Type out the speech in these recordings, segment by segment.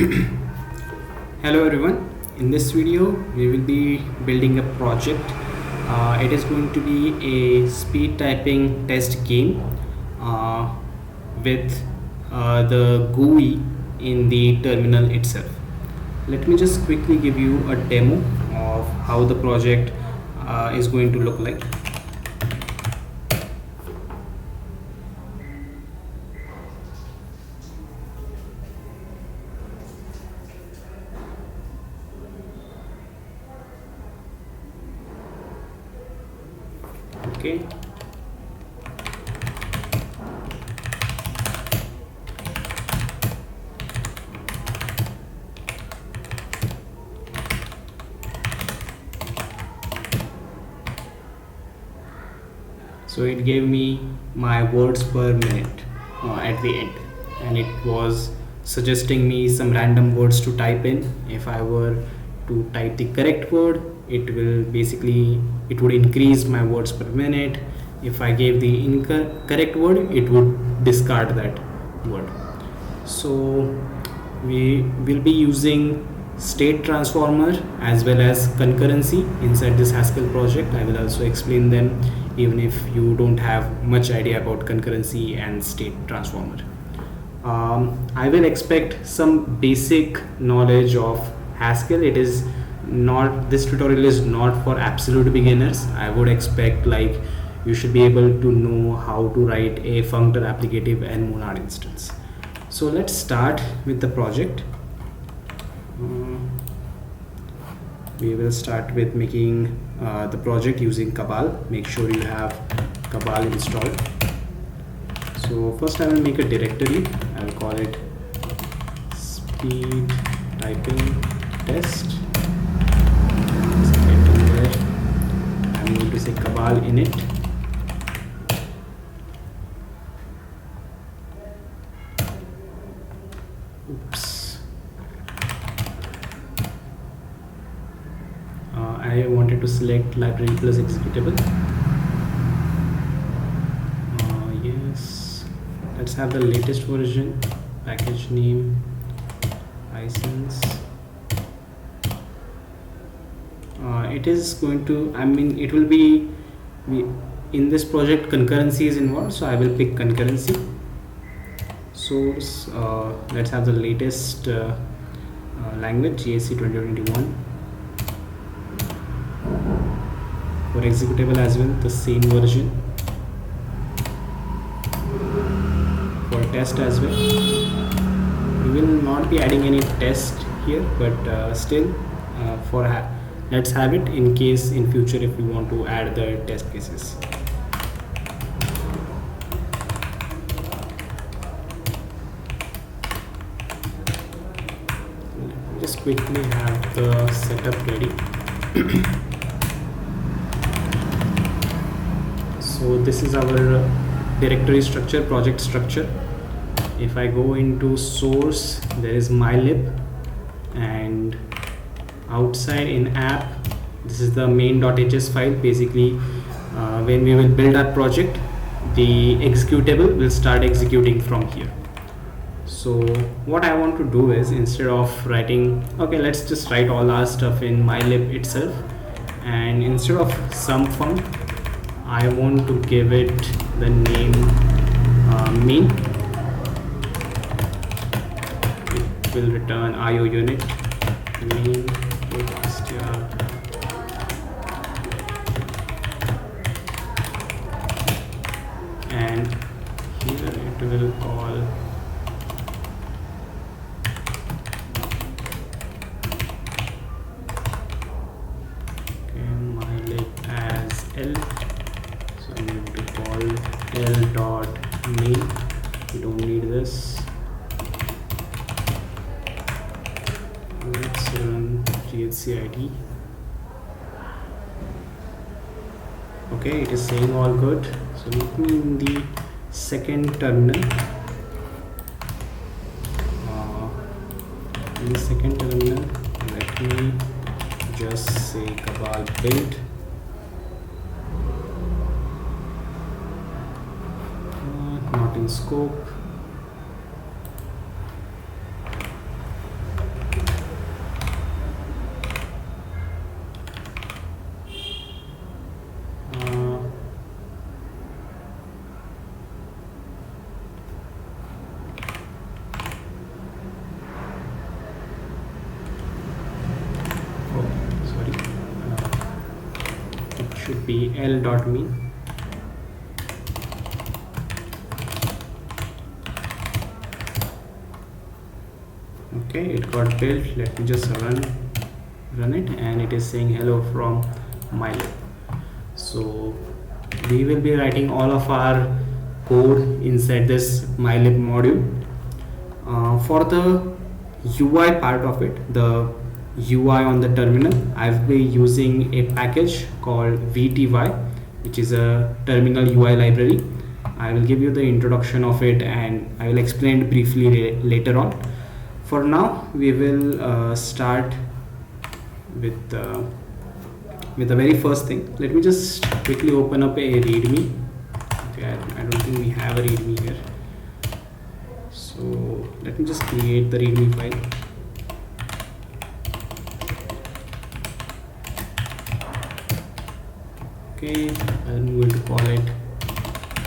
Hello everyone, in this video we will be building a project. It is going to be a speed typing test game with the GUI in the terminal itself. Let me just quickly give you a demo of how the project is going to look like. Okay. So it gave me my words per minute at the end, and it was suggesting me some random words to type in. If I were to type the correct word, it would increase my words per minute. If I gave the incorrect word, it would discard that word. So we will be using state transformer as well as concurrency inside this Haskell project. I will also explain them even if you don't have much idea about concurrency and state transformer. I will expect some basic knowledge of Haskell. This tutorial is not for absolute beginners. I would expect you should be able to know how to write a functor applicative and monad instance. So let's start with the project. We will start with making the project using Cabal. Make sure you have Cabal installed. So first I will make a directory. I will call it speed typing test. I'm going to say Cabal init. Oops. I wanted to select library plus executable. Yes, let's have the latest version, package name, license. It is going to, it will be in this project concurrency is involved, so I will pick concurrency. Source, let's have the latest language, GSC 2021. For executable as well, the same version. For test as well, we will not be adding any test here, but still let's have it in case in future if we want to add the test cases. Just quickly have the setup ready. So this is our directory structure, project structure. If I go into source, there is mylib, and outside in app, this is the main.html file. Basically, when we will build our project, the executable will start executing from here. So what I want to do is, instead of writing, let's just write all our stuff in mylib itself, and instead of sum func, I want to give it the name main. It will return IO unit main str. And here it will call mylib as L. So I'm going to call L dot main. We don't need this. Let's run GHCID. Okay, it is saying all good. So let me in the second terminal. In the second terminal, let me just say Cabal build. Not in scope. should be l.mean. Okay, it got built. Let me just run it, and it is saying hello from mylib. So we will be writing all of our code inside this mylib module. For the UI part of it, the UI on the terminal, I've been using a package called vty, which is a terminal UI library. I will give you the introduction of it and I will explain it briefly later on. For now, we will start with the very first thing. Let me just quickly open up a readme. Okay, I don't think we have a readme here. So let me just create the readme file. Okay, I'm going to call it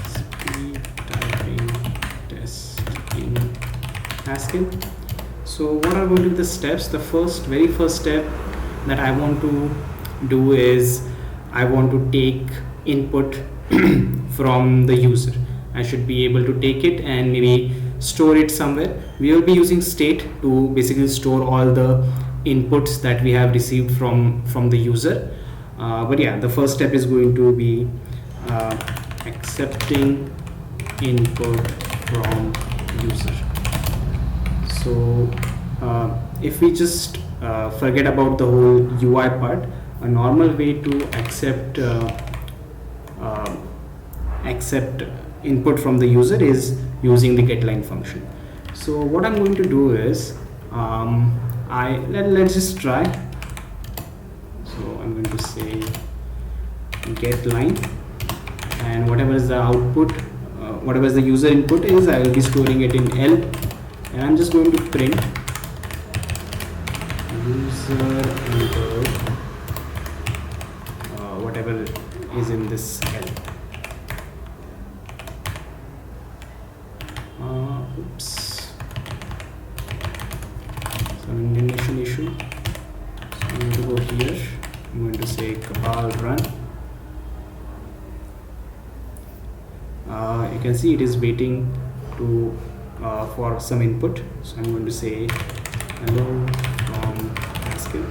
speed typing test in Haskell. So what are going to be the steps? The very first step that I want to do is I want to take input from the user. I should be able to take it and maybe store it somewhere. We will be using state to basically store all the inputs that we have received from the user. But yeah, the first step is going to be accepting input from user. So if we just forget about the whole UI part, a normal way to accept input from the user is using the getLine function. So what I'm going to do is let's just try. So I'm going to say getLine, and whatever is the output, whatever is the user input is, I will be storing it in L, and I'm just going to print user input, whatever is in this L. Oops, some indentation issue. So I'm going to go here. I'm going to say cabal run. You can see it is waiting to for some input. So I'm going to say hello from Haskell,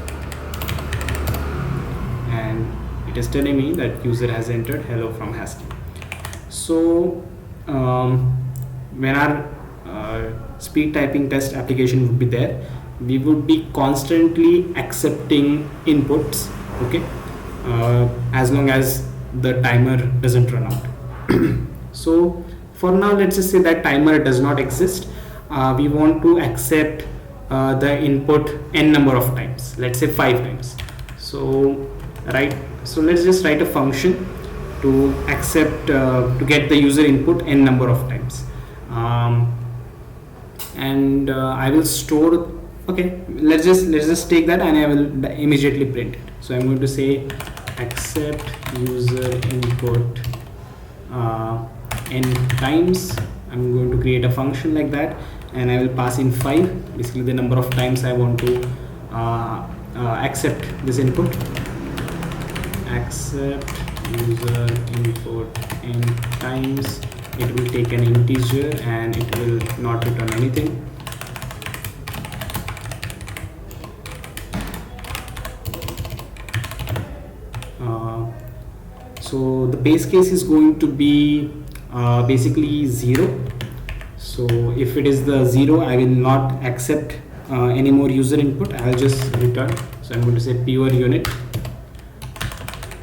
and it is telling me that user has entered hello from Haskell. So when our speed typing test application would be there, we would be constantly accepting inputs, okay, as long as the timer doesn't run out. So for now, let's just say that timer does not exist. We want to accept the input n number of times, let's say 5 times. So let's just write a function to accept to get the user input n number of times, and I will store. Okay, let's just take that and I will immediately print it. So I'm going to say accept user input n times. I'm going to create a function like that, and I will pass in 5, basically the number of times I want to accept this input. Accept user input n times. It will take an integer and it will not return anything. So the base case is going to be basically 0. So if it is the 0, I will not accept any more user input. I'll just return. So I'm going to say pure unit.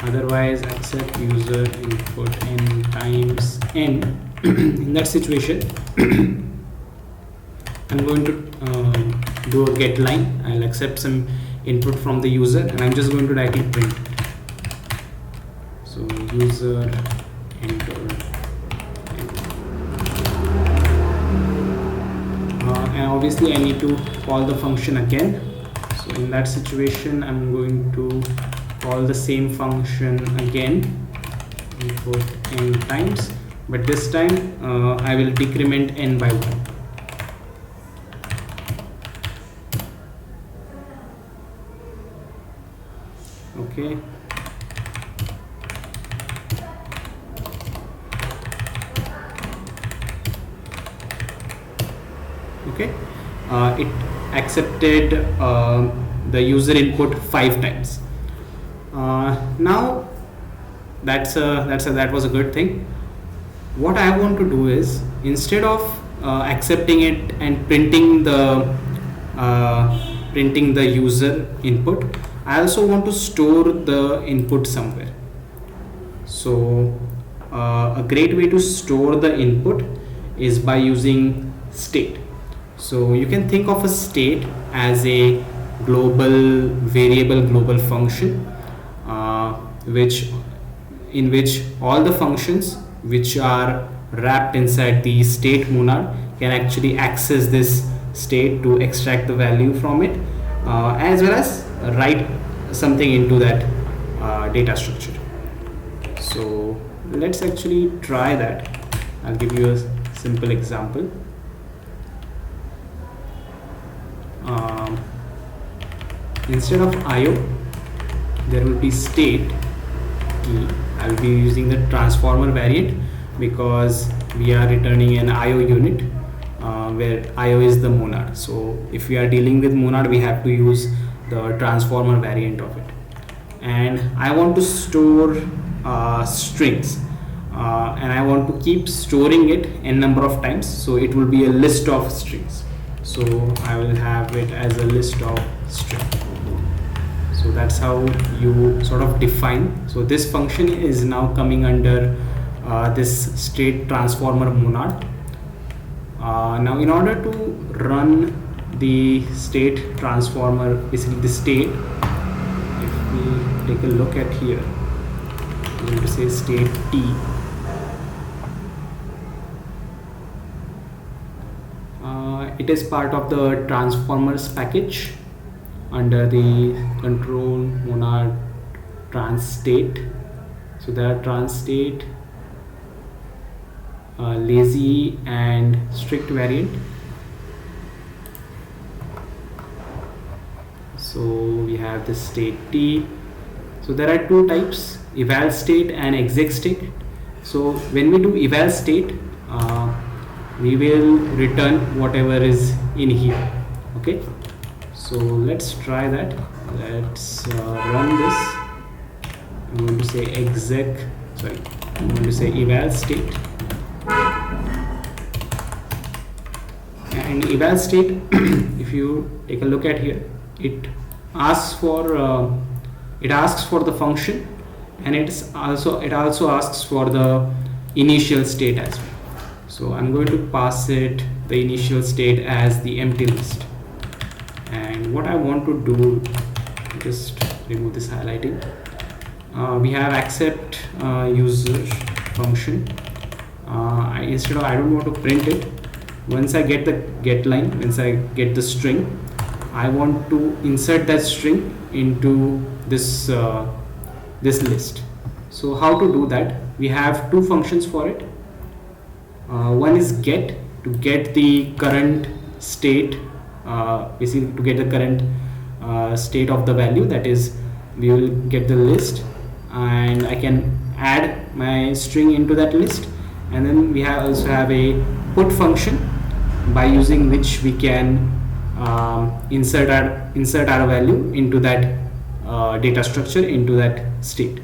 Otherwise, accept user input n times n. In that situation, I'm going to do a get line. I'll accept some input from the user, and I'm just going to directly print. So user enter, and obviously I need to call the function again. So in that situation, I'm going to call the same function again, input n times, but this time I will decrement n by 1. Okay, Okay, it accepted the user input 5 times. Now that was a good thing. What I want to do is, instead of accepting it and printing the user input, I also want to store the input somewhere. So a great way to store the input is by using state. So you can think of a state as a global variable, global function, which in which all the functions which are wrapped inside the state monad can actually access this state to extract the value from it, as well as write something into that data structure. So let's actually try that. I'll give you a simple example. Instead of IO, there will be state key. I'll be using the transformer variant because we are returning an IO unit where IO is the monad. So if we are dealing with monad, we have to use the transformer variant of it. And I want to store strings, and I want to keep storing it n number of times, so it will be a list of strings. So I will have it as a list of string. So that's how you sort of define. So this function is now coming under this state transformer monad. Now in order to run the state transformer, basically the state, if we take a look at here, I'm going to say state t. It is part of the transformers package under the control monad trans state. So there are trans state, lazy and strict variant. So we have the state t. So there are two types, eval state and exec state. So when we do eval state, we will return whatever is in here. Okay, so let's try that. Let's run this. I'm going to say I'm going to say eval state. And eval state, if you take a look at here, it asks for the function, and it also asks for the initial state as well. So I'm going to pass it the initial state as the empty list. And what I want to do, just remove this highlighting. We have accept user function. I don't want to print it. Once I get the get line, once I get the string, I want to insert that string into this this list. So how to do that? We have two functions for it. One is get, to get the current state, basically to get the current state of the value, that is we will get the list and I can add my string into that list. And then we also have a put function, by using which we can insert our value into that data structure, into that state.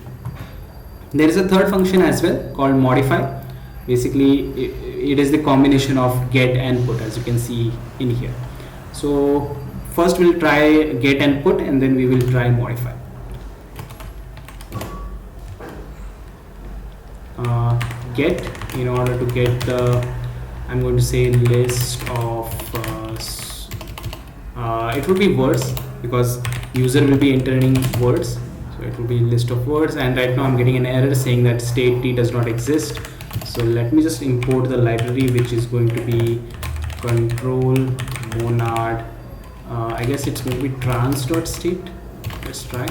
There is a third function as well called modify. Basically it is the combination of get and put, as you can see in here. So first we'll try get and put, and then we will try modify. Get, in order to get the, I'm going to say list of it will be words, because user will be entering words, so it will be list of words. And right now I'm getting an error saying that state t does not exist. So let me just import the library, which is going to be control monad, I guess it's going to be trans.state. Let's try.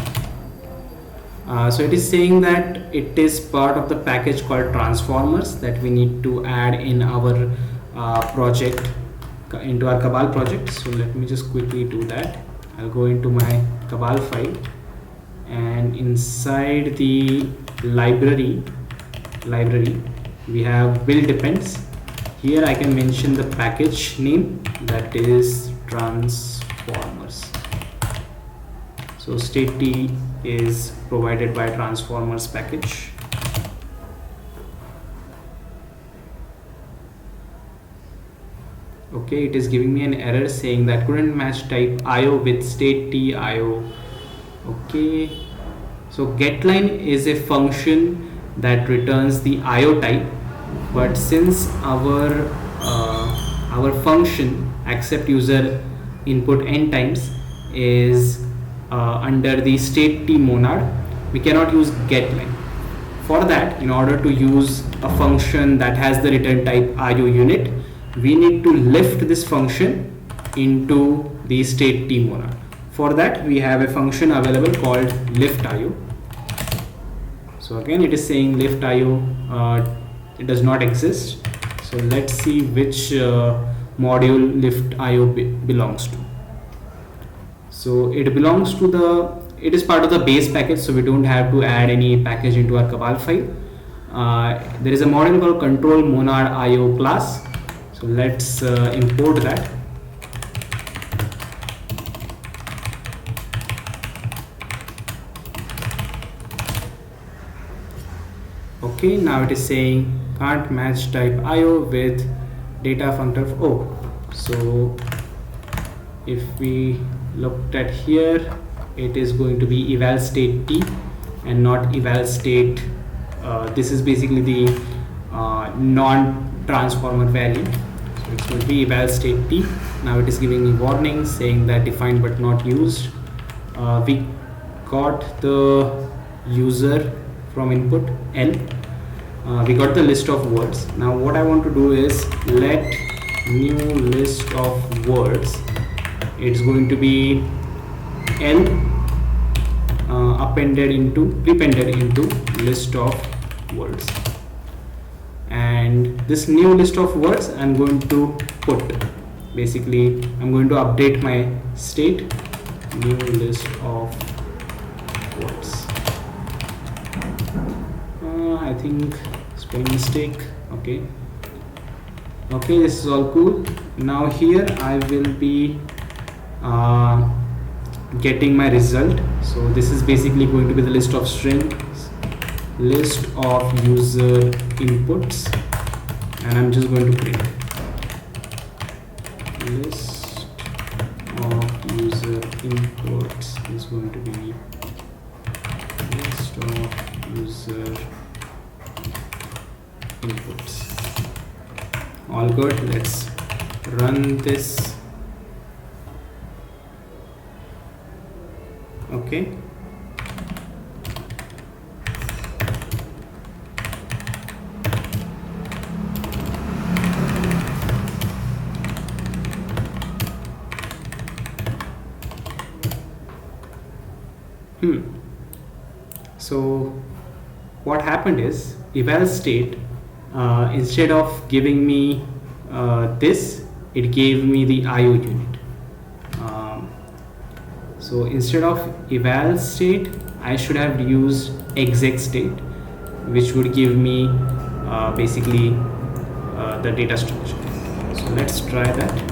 So it is saying that it is part of the package called transformers that we need to add in our project, into our Cabal project. So let me just quickly do that. I'll go into my Cabal file, and inside the library we have build depends. Here I can mention the package name, that is transformers. So state T is provided by transformers package. Okay, it is giving me an error saying that couldn't match type IO with state T IO. Okay, so getLine is a function that returns the IO type, but since our function accept user input n times is under the state T monad, we cannot use getLine. For that, in order to use a function that has the return type IO unit, we need to lift this function into the state T monad. For that, we have a function available called lift.io. So again, it is saying lift.io, it does not exist. So let's see which module lift.io belongs to. So it belongs to it is part of the base package, so we don't have to add any package into our Cabal file. There is a module called control monad IO class. So let's import that. Okay, now it is saying can't match type IO with data functor O. So if we looked at here, it is going to be eval state T and not eval state. This is basically the non-transformer variant. So it's going to be eval state T. Now it is giving me warning saying that defined but not used. We got the user from input L. We got the list of words. Now what I want to do is let new list of words. It's going to be L prepended into list of words, and this new list of words I'm going to put, basically I'm going to update my state new list of words. I think spelling mistake. Okay, this is all cool. Now here I will be getting my result. So this is basically going to be the list of strings, list of user inputs, and I'm just going to print list of user inputs is going to be list of user inputs. All good. Let's run this. Okay, so what happened is eval state, instead of giving me this, it gave me the IO unit. So instead of eval state, I should have used exec state, which would give me basically the data structure. So let's try that.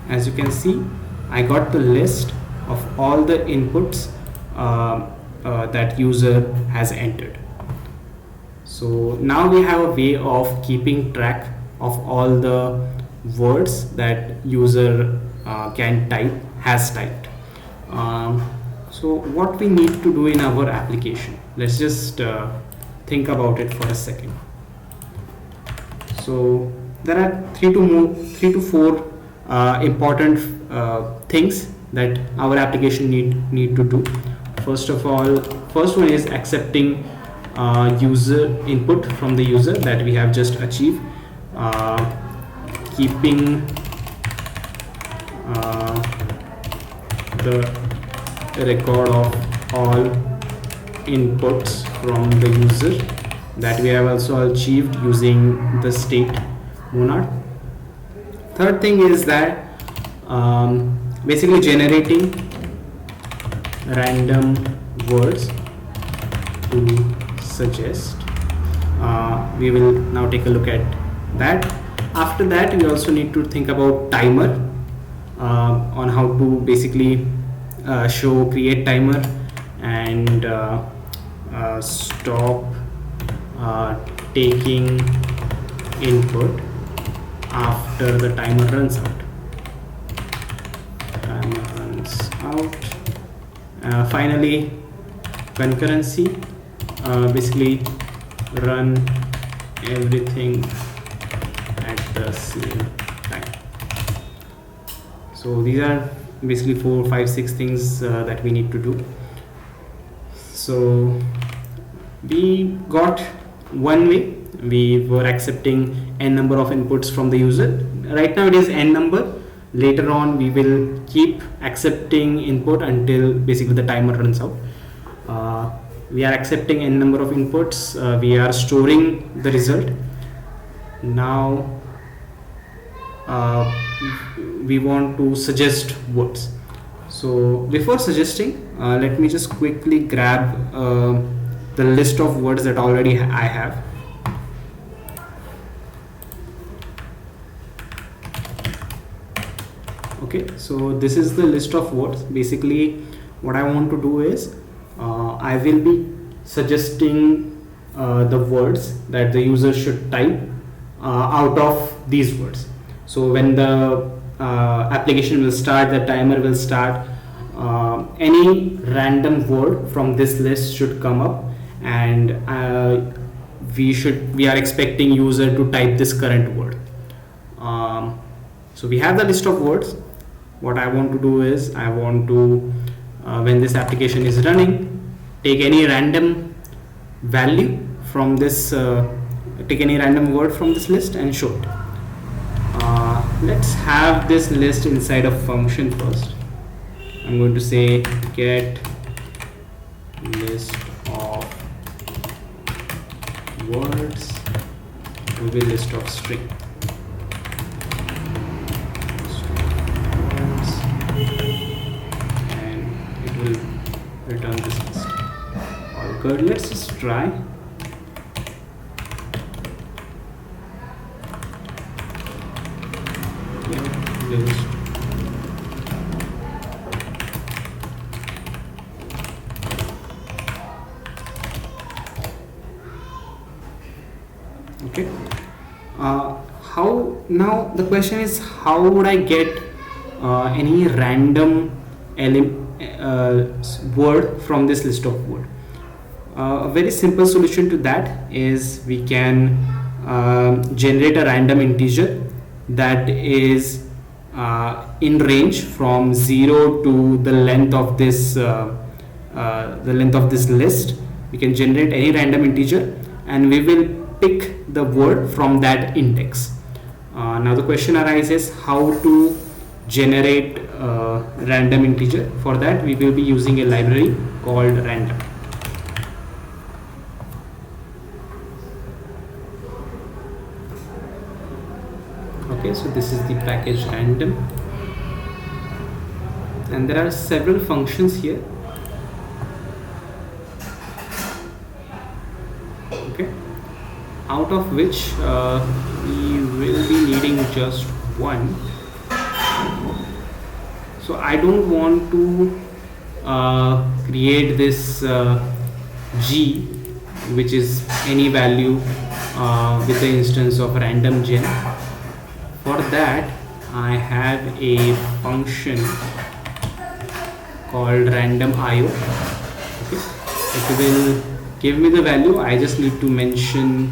As you can see, I got the list of all the inputs that user has entered. So now we have a way of keeping track of all the words that user can type, has typed. So what we need to do in our application, let's just think about it for a second. So there are three to four important things that our application need to do. First one is accepting user input from the user that we have just achieved, keeping the record of all inputs from the user, that we have also achieved using the state monad. Third thing is that basically generating random words to suggest. We will now take a look at that. After that, we also need to think about timer, on how to basically create timer and stop taking input after the timer runs out. Finally, concurrency, basically run everything at the same time. So these are basically 4, 5, 6 things that we need to do. So we got one way. We were accepting n number of inputs from the user. Right now it is n number. Later on we will keep accepting input until basically the timer runs out. We are accepting n number of inputs. We are storing the result. Now we want to suggest words. So before suggesting, let me just quickly grab the list of words that already I have. Okay, so this is the list of words. Basically what I want to do is I will be suggesting the words that the user should type out of these words. So when the application will start, the timer will start, any random word from this list should come up, and we are expecting user to type this current word. So we have the list of words. What I want to do is I want to, when this application is running, take any random value from this, take any random word from this list and show it. Let's have this list inside a function first. I'm going to say get list of words to be list of string. And it will return this list. All good. Let's just try. List. Okay. How now? The question is, how would I get any random word from this list of word? A very simple solution to that is we can generate a random integer that is in range from 0 to the length of this list. We can generate any random integer and we will pick the word from that index. Now the question arises how to generate a random integer. For that we will be using a library called random. Okay, so this is the package random, and there are several functions here. Okay, out of which we will be needing just one. So I don't want to create this G, which is any value with the instance of random gen. For that I have a function called random.io. Okay, it will give me the value. I just need to mention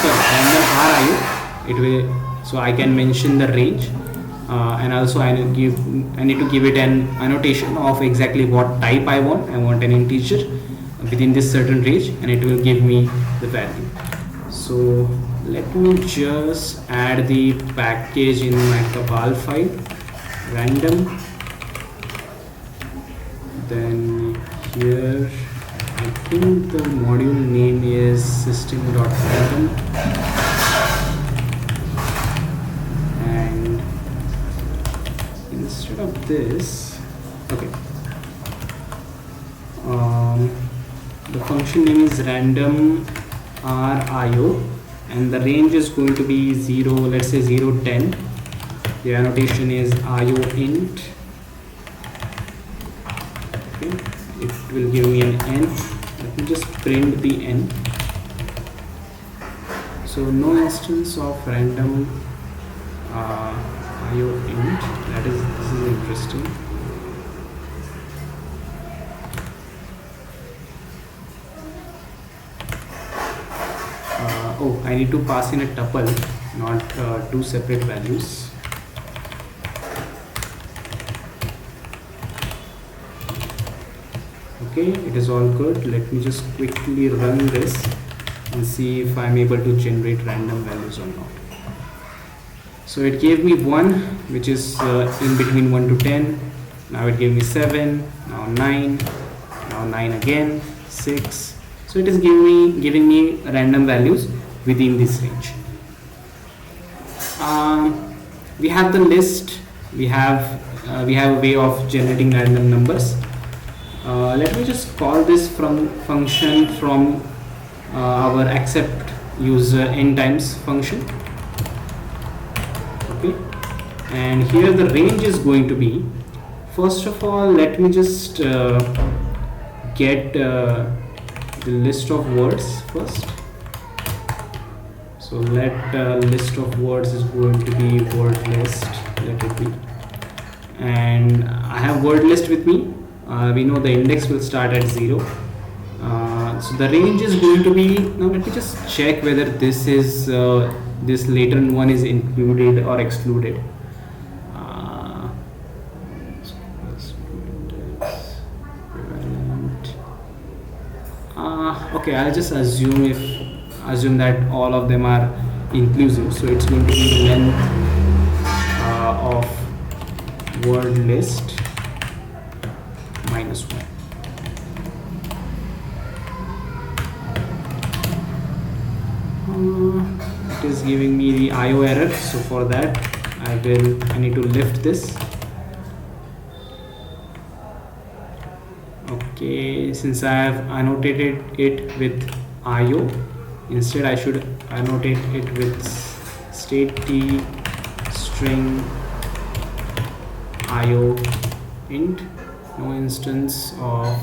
random.io. It will, so I can mention the range, and also I need to give it an annotation of exactly what type I want. I want an integer within this certain range, and it will give me the value. So let me just add the package in my Cabal file, random. Then here I think the module name is system.random, and instead of this, okay, the function name is random rio, and the range is going to be 0, let's say 0 10. The annotation is io int. Okay, it will give me an n. Let me just print the n. So no instance of random io int. This is interesting. Oh, I need to pass in a tuple, not two separate values. Okay, it is all good. Let me just quickly run this and see if I'm able to generate random values or not. So it gave me 1, which is in between 1 to 10. Now it gave me 7, now 9, now 9 again, 6. So it is giving me random values within this range. We have the list. We have a way of generating random numbers. Let me just call this function from our accept user n times function. Okay, and here the range is going to be, first of all, let me just get the list of words first. So let list of words is going to be word list, let it be, and I have word list with me. We know the index will start at 0. So the range is going to be, now let me just check whether this is this later one is included or excluded. Okay, I'll just assume that all of them are inclusive. So it's going to be length of word list minus 1. It is giving me the IO error, so for that I need to lift this. Okay, since I have annotated it with IO, instead I should annotate it with state t string IO int. No instance of,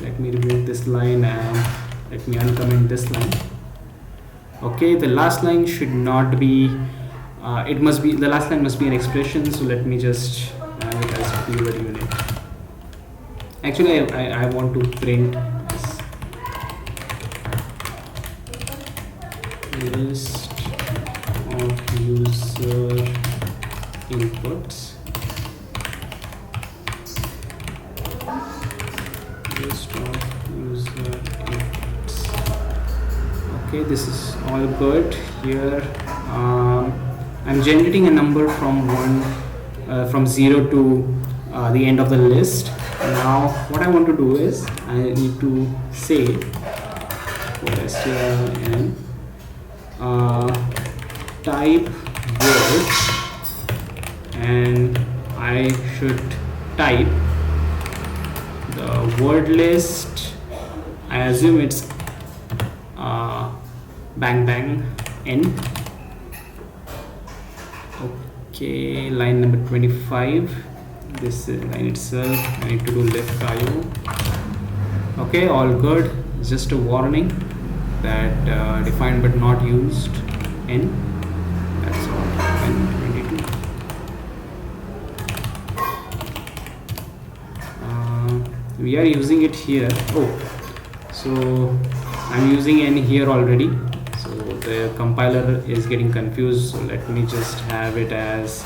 let me remove this line and let me uncomment this line. Okay, the last line should not be, the last line must be an expression, so let me just have it as keyword unit. Actually I want to print this list of user inputs. List of user inputs. Okay, this is all good. Here I'm generating a number from 0 to the end of the list. Now what I want to do is I need to say for strlen type word, and I should type the word list. I assume it's bang bang n. Okay, line number 25. This line itself I need to do left IO. Okay, all good. It's just a warning that defined but not used n. That's all. Line 22. We are using it here. Oh, so I'm using n here already. So the compiler is getting confused. So let me just have it as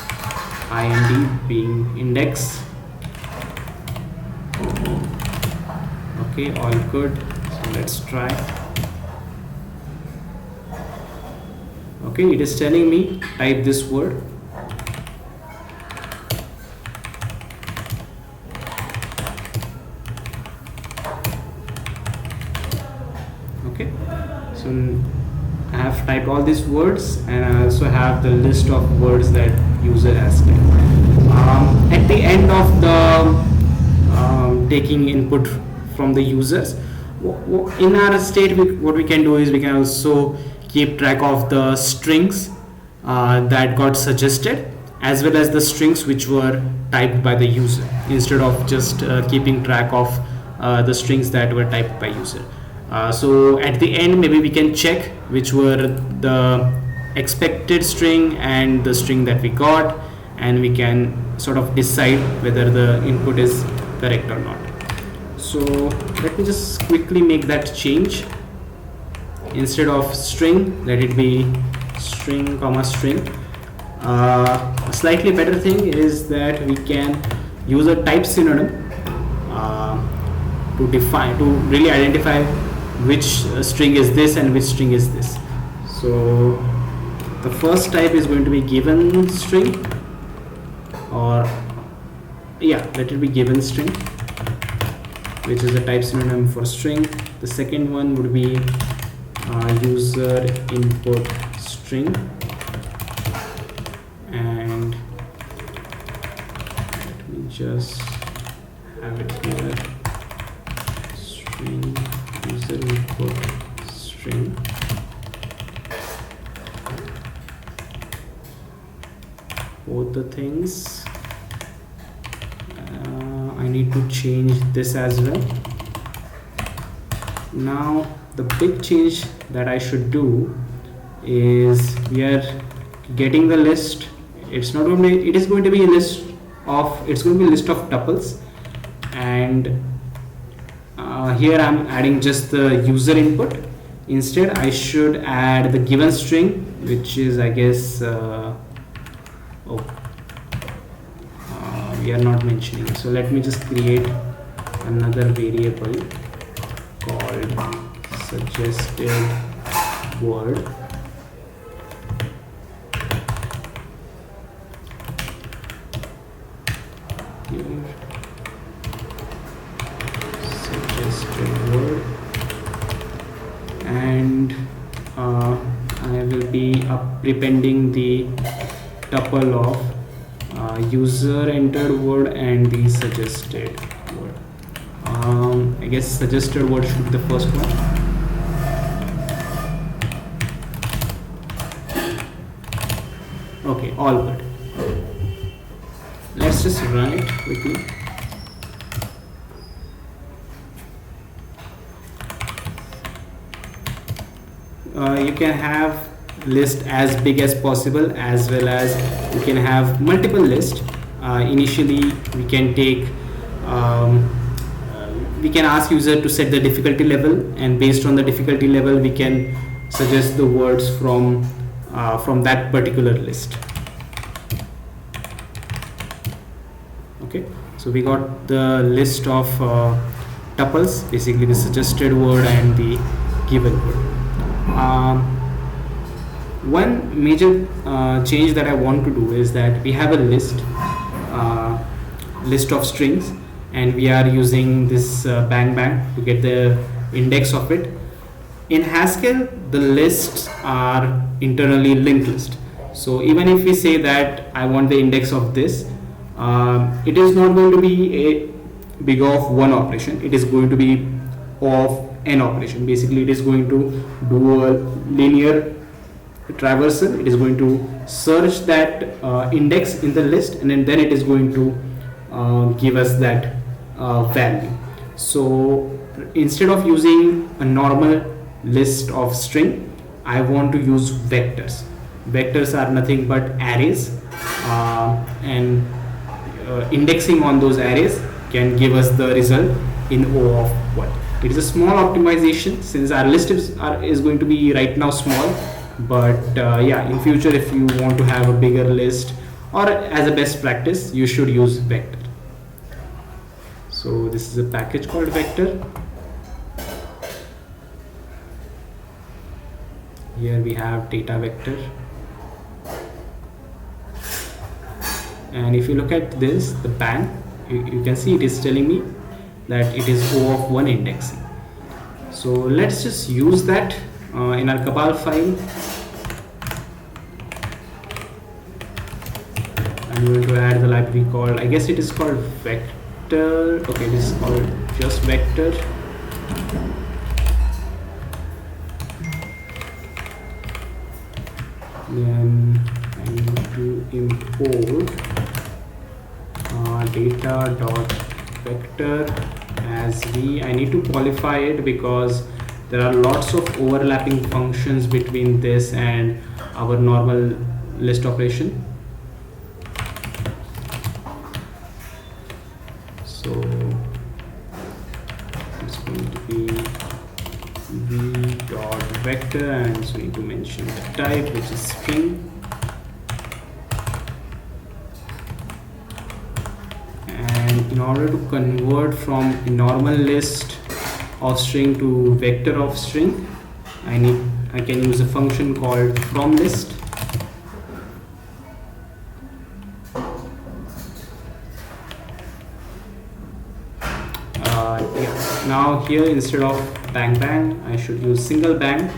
ind being index. Okay, all good. So let's try. Okay, it is telling me type this word. I have typed all these words, and I also have the list of words that user has typed. At the end of the taking input from the users, in our state, what we can do is we can also keep track of the strings that got suggested, as well as the strings which were typed by the user, instead of just keeping track of the strings that were typed by user. So at the end, maybe we can check which were the expected string and the string that we got, and we can sort of decide whether the input is correct or not. So let me just quickly make that change. Instead of string, let it be string comma string. A slightly better thing is that we can use a type synonym to really identify which string is this and which string is this. So the first type is going to be given string, or let it be given string, which is a type synonym for string. The second one would be user input string, and let me just have it here, string user input string. Both the things. I need to change this as well. Now the big change that I should do is we are getting the list. It is going to be a list of tuples, and here I'm adding just the user input. Instead, I should add the given string, which is, I guess, we are not mentioning it. So let me just create another variable called suggested word. Here, suggested word, and I will be prepending the tuple of user entered word and the suggested word. I guess suggested word should be the first one. Okay, all good. Let's just run it quickly. You can have list as big as possible, as well as you can have multiple lists. Initially we can take we can ask user to set the difficulty level, and based on the difficulty level we can suggest the words from that particular list. Okay, so we got the list of tuples, basically the suggested word and the given word. One major change that I want to do is that we have a list of strings, and we are using this bang to get the index of it. In Haskell, the lists are internally linked list. So even if we say that I want the index of this, it is not going to be a big of one operation. It is going to be of n operation. Basically, it is going to do a linear traversal. It is going to search that index in the list, and then it is going to give us that value. So instead of using a normal list of string, I want to use vectors. Vectors are nothing but arrays, and indexing on those arrays can give us the result in O of 1. It is a small optimization since our list is going to be right now small, but in future if you want to have a bigger list, or as a best practice, you should use vector. So this is a package called vector. Here we have data vector, and if you look at this, the bang, you can see it is telling me that it is O of 1 indexing. So let's just use that in our Kabal file, I'm going to add the library called, I guess it is called vector. Okay, this is called just vector. Then I need to import data.vector as I need to qualify it because there are lots of overlapping functions between this and our normal list operation. So it's going to be v.vector, and so we need to mention the type, which is string. And in order to convert from a normal list of string to vector of string, I can use a function called fromList. Now here, instead of bang bang, I should use single bang,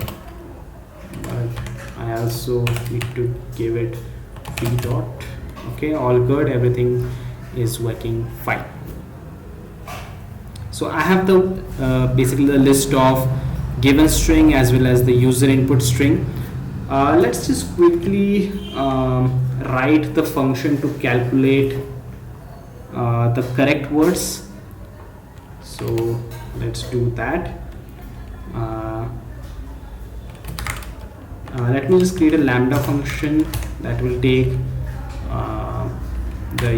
but I also need to give it v dot. Okay, all good, everything is working fine. So I have the basically the list of given string as well as the user input string. Let's just quickly write the function to calculate the correct words. So let's do that. Let me just create a lambda function that will take the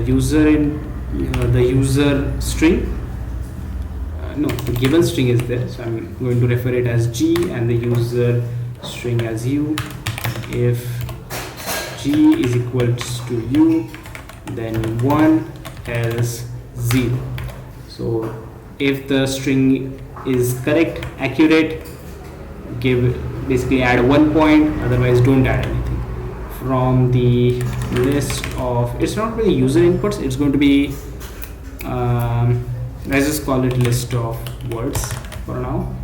user string. No, the given string is there, so I'm going to refer it as G and the user string as U. If G is equals to U, then 1, else 0. So if the string is correct, accurate, basically add 1 point, otherwise don't add anything. From the list of, it's not really user inputs, it's going to be let's just call it list of words for now.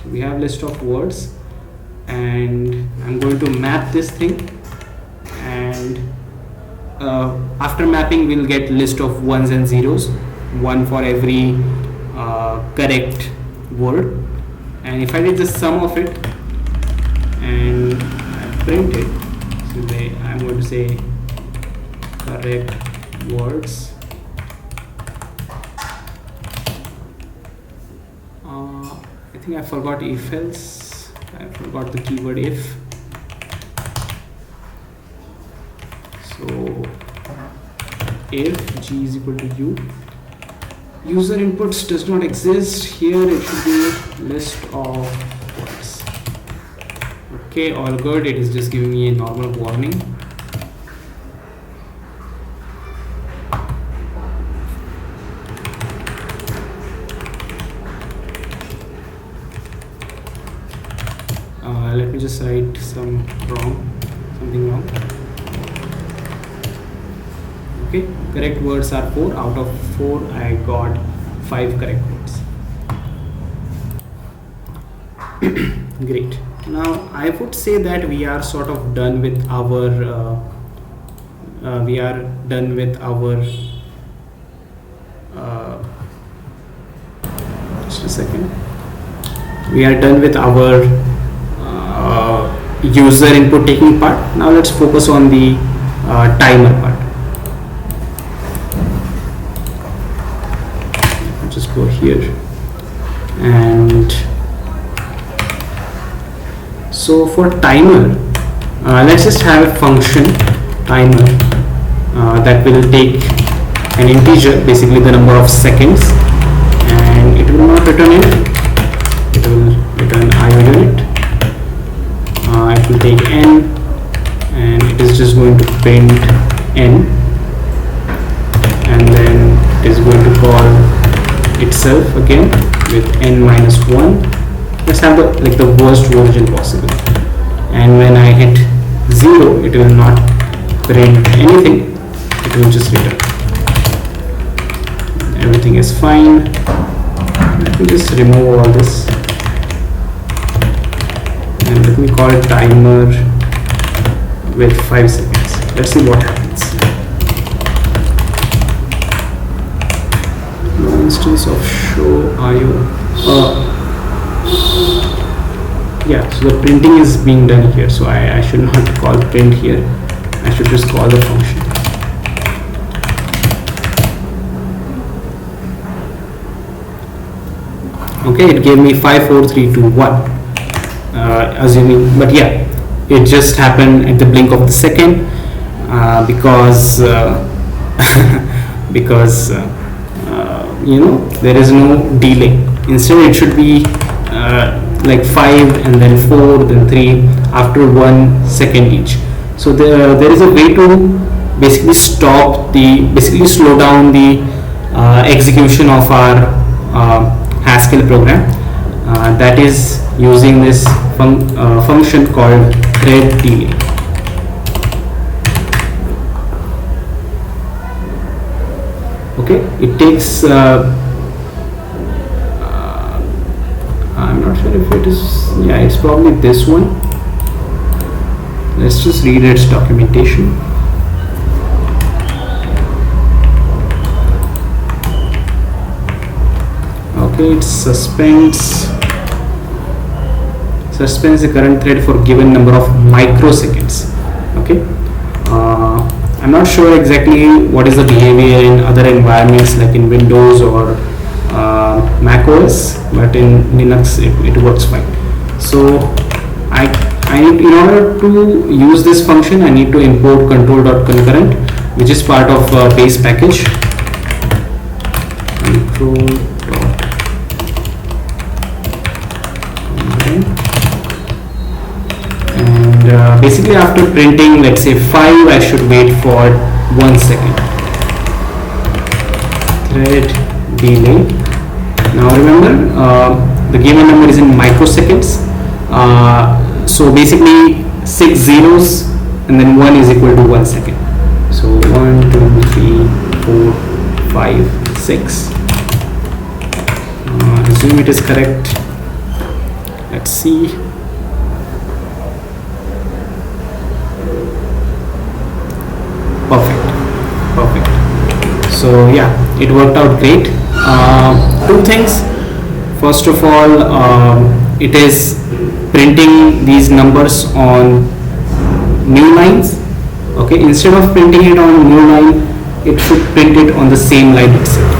So we have list of words, and I'm going to map this thing, and after mapping we'll get list of ones and zeros, one for every correct word. And if I did the sum of it and I print it, so I'm going to say correct words. I think I forgot if else. I forgot the keyword if. So if G is equal to U, user inputs does not exist here, it should be list of words. Okay, all good. It is just giving me a normal warning. Let me just write something wrong. Okay, correct words are 4. Out of 4 I got 5 correct words. Great. Now I would say that we are sort of done with our just a second. We are done with our user input taking part. Now let's focus on the timer part. Just go here, and so for timer, let's just have a function timer that will take an integer, basically the number of seconds, and it will not return it, it will return IO unit. It will take n, and it is just going to print n, and then it is going to call itself again with n minus 1. Let's have the worst version possible, and when I hit 0, it will not print anything, it will just return. Everything is fine. Let me just remove all this and let me call it timer with 5 seconds. Let's see what happens. No instance of show IO. Yeah, so the printing is being done here, so I should not call print here. I should just call the function. Okay, it gave me 5, 4, 3, 2, 1. Assuming, but yeah, it just happened at the blink of the second, because because you know, there is no delay. Instead it should be like 5 and then 4 then 3 after 1 second each. So there is a way to basically basically slow down the execution of our Haskell program, that is using this function called thread delay. Okay, it takes I'm not sure if it is, yeah, it's probably this one. Let's just read its documentation. Okay, it suspends the current thread for given number of microseconds. Okay, I'm not sure exactly what is the behavior in other environments like in Windows or Mac OS, but in Linux it works fine. So I need, in order to use this function, I need to import control.concurrent, which is part of base package. Control.concurrent, and basically after printing, let's say 5, I should wait for 1 second. Thread delay. Now remember, the given number is in microseconds. So basically 6 zeros and then 1 is equal to 1 second. So 1, 2, 3, 4, 5, 6. Assume it is correct. Let's see. Perfect. So yeah, it worked out great. Two things. First of all, it is printing these numbers on new lines. Okay, instead of printing it on new line, it should print it on the same line itself.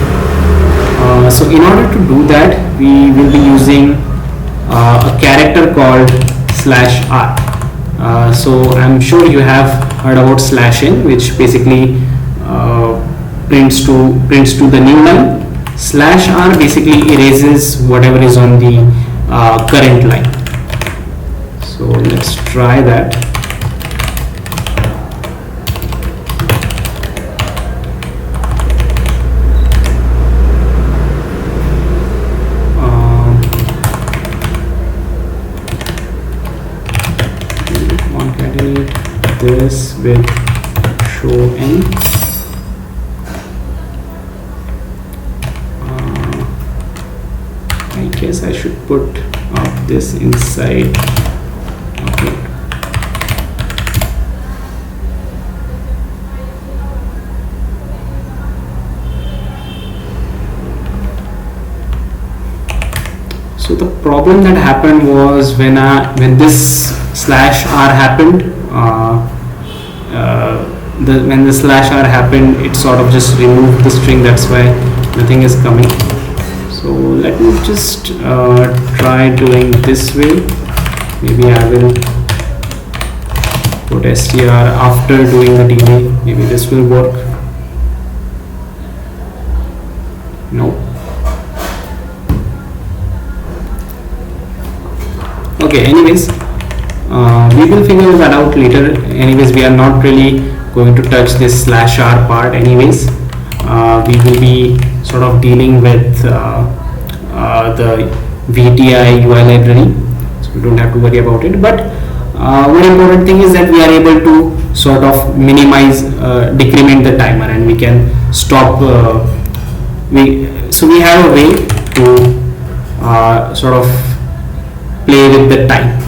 So in order to do that, we will be using a character called /r. So I'm sure you have heard about /n, which basically prints to the new line. /r basically erases whatever is on the current line. So let's try that. Concatenate this with show n. I guess I should put up this inside. Okay. So the problem that happened was when this /r happened, when the /r happened, it sort of just removed the string. That's why nothing is coming. So let me just try doing this way. Maybe I will put str after doing the delay. Maybe this will work. No. Okay, anyways, we will figure that out later. Anyways, we are not really going to touch this /r part anyways. We will be sort of dealing with the VTI UI library, so we don't have to worry about it. But one important thing is that we are able to sort of minimize, decrement the timer, and we can stop. So we have a way to sort of play with the time.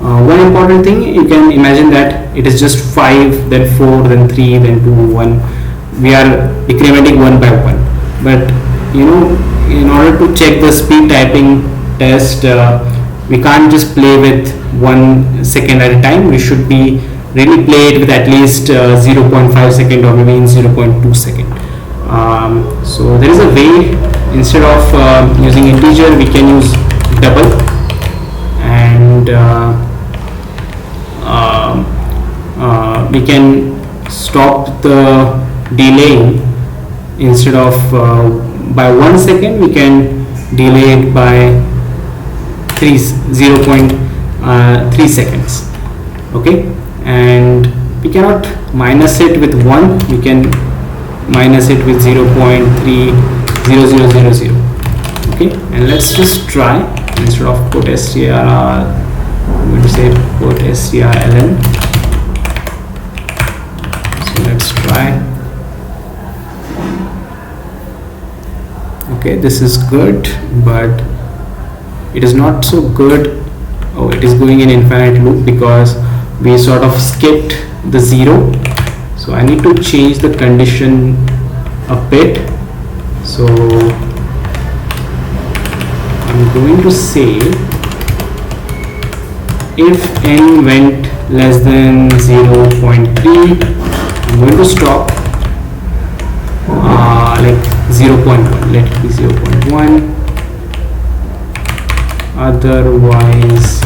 One important thing, you can imagine that it is just 5, then 4, then 3, then 2, 1. We are decrementing one by one. But in order to check the speed typing test, we can't just play with 1 second at a time. We should be really play it with at least 0.5 second or maybe in 0.2 second. So there is a way, instead of using integer, we can use double, and we can stop the delay. Instead of by 1 second, we can delay it by 0.3 seconds. Okay, and we cannot minus it with 1, we can minus it with 0.30000. Okay, and let's just try. Instead of put str, I'm going to say put strln. So let's try. Okay, this is good, but it is not so good. Oh, it is going in infinite loop because we sort of skipped the 0. So I need to change the condition a bit. So I'm going to say if n went less than 0.3, I'm going to stop like 0.1, let it be 0.1, otherwise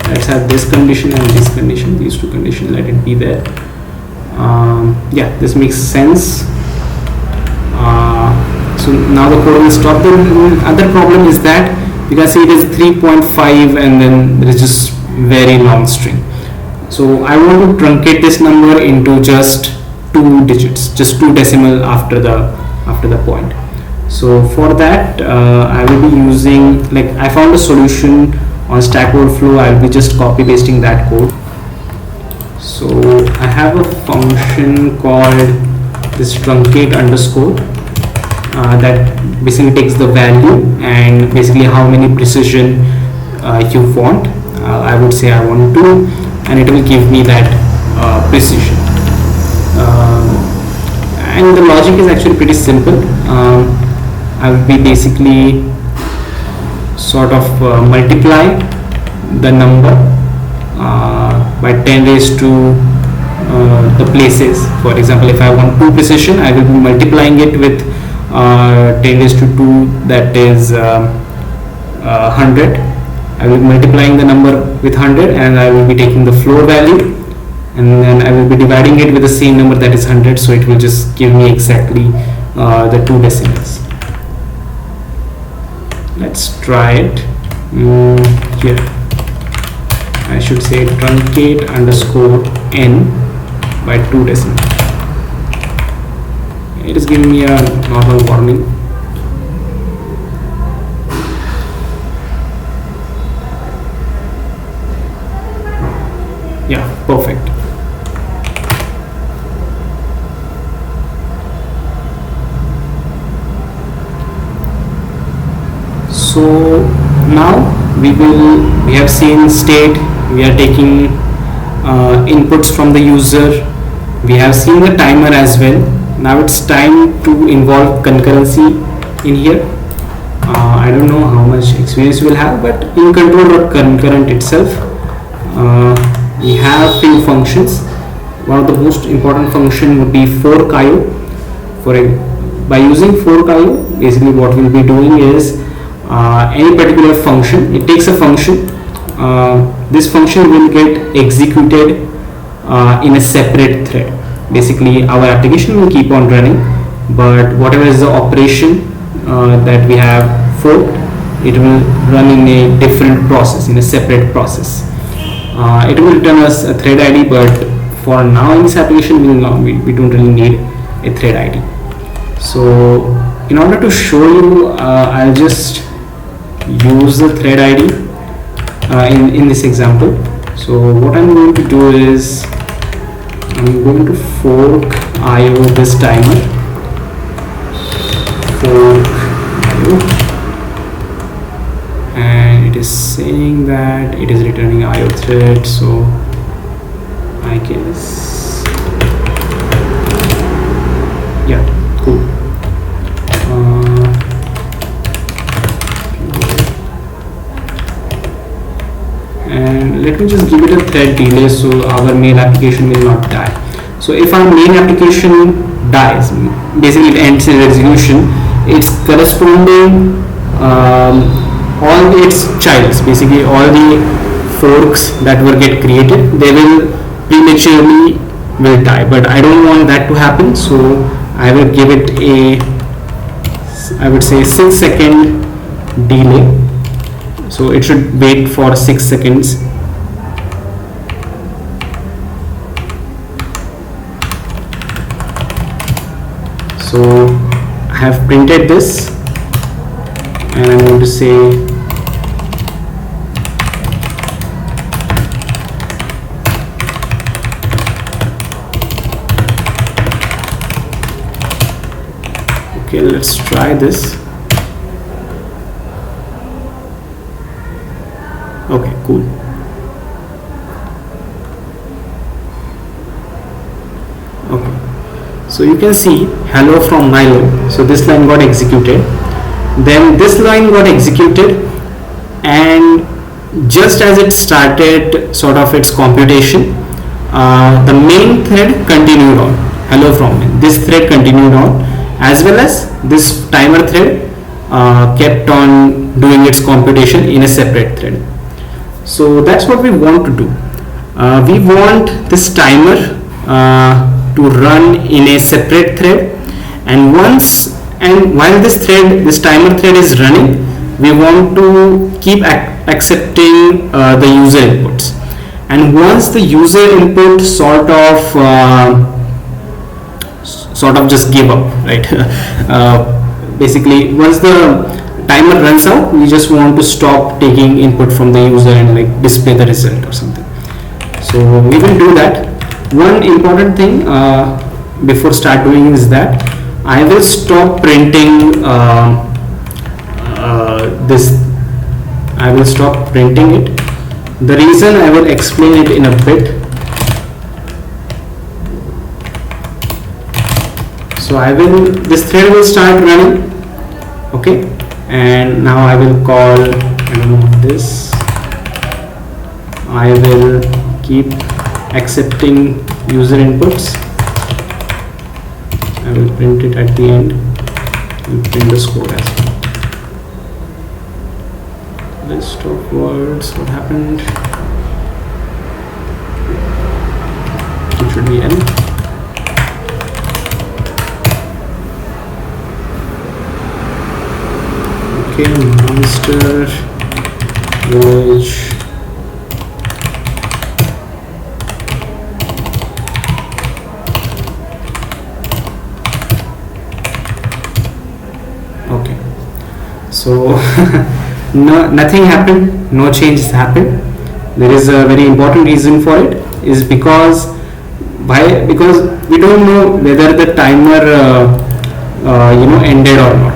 let's have this condition and this condition, these two conditions, let it be there. Yeah, this makes sense. So now the code will stop. The other problem is that you can see it is 3.5 and then there is just very long string. So I want to truncate this number into just 2 digits, just 2 decimal after the point. So for that I will be using, like, I found a solution on Stack Overflow. I will be just copy pasting that code. So I have a function called this truncate underscore that basically takes the value and basically how many precision you want. I would say I want 2, and it will give me that precision. And the logic is actually pretty simple. I will be basically sort of multiply the number by 10 raised to the places. For example, if I want 2 precision, I will be multiplying it with 10 raised to 2, that is 100. I will be multiplying the number with 100 and I will be taking the floor value, and then I will be dividing it with the same number, that is 100, so it will just give me exactly the 2 decimals. Let's try it. Here I should say truncate underscore n by 2 decimal. It is giving me a normal warning. Yeah, perfect. So now we have seen state, we are taking inputs from the user, we have seen the timer as well. Now it's time to involve concurrency in here. I don't know how much experience you will have, but in control.concurrent itself we have few functions. One of the most important function would be fork.io. By using fork.io, basically what we'll be doing is any particular function, it takes a function, this function will get executed in a separate thread. Basically our application will keep on running, but whatever is the operation that we have forked, it will run in a different process, in a separate process. It will return us a thread ID, but for now in this application we don't really need a thread ID. So in order to show you, I'll just use the thread ID in this example. So what I'm going to do is I'm going to fork IO this timer, fork IO, and it is saying that it is returning IO thread, so I guess, yeah, cool. And let me just give it a thread delay so our main application will not die. So if our main application dies, basically it ends in execution, its corresponding all its childs, basically all the forks that were get created, they will prematurely will die. But I don't want that to happen, so I will give it a, I would say, 6-second delay. So it should wait for 6 seconds. So I have printed this, and I'm going to say okay, let's try this. Okay, cool. Okay, so you can see hello from Milo. So this line got executed, then this line got executed, and just as it started sort of its computation, the main thread continued on, hello from me. This thread continued on, as well as this timer thread kept on doing its computation in a separate thread. So that's what we want to do. We want this timer to run in a separate thread, and while this timer thread is running, we want to keep accepting the user inputs. And once the user input sort of just give up, right? Basically, once the timer runs out, we just want to stop taking input from the user and like display the result or something. So we will do that. One important thing before start doing is that I will stop printing this. I will stop printing it. The reason I will explain it in a bit. So this thread will start running, okay, and now I will call, I don't know, this. I will keep accepting user inputs. I will print it at the end and print the score as well. List of words, what happened? It should be N. Okay, monster village. Okay, so nothing happened, no changes happened. There is a very important reason for it, is because we don't know whether the timer ended or not.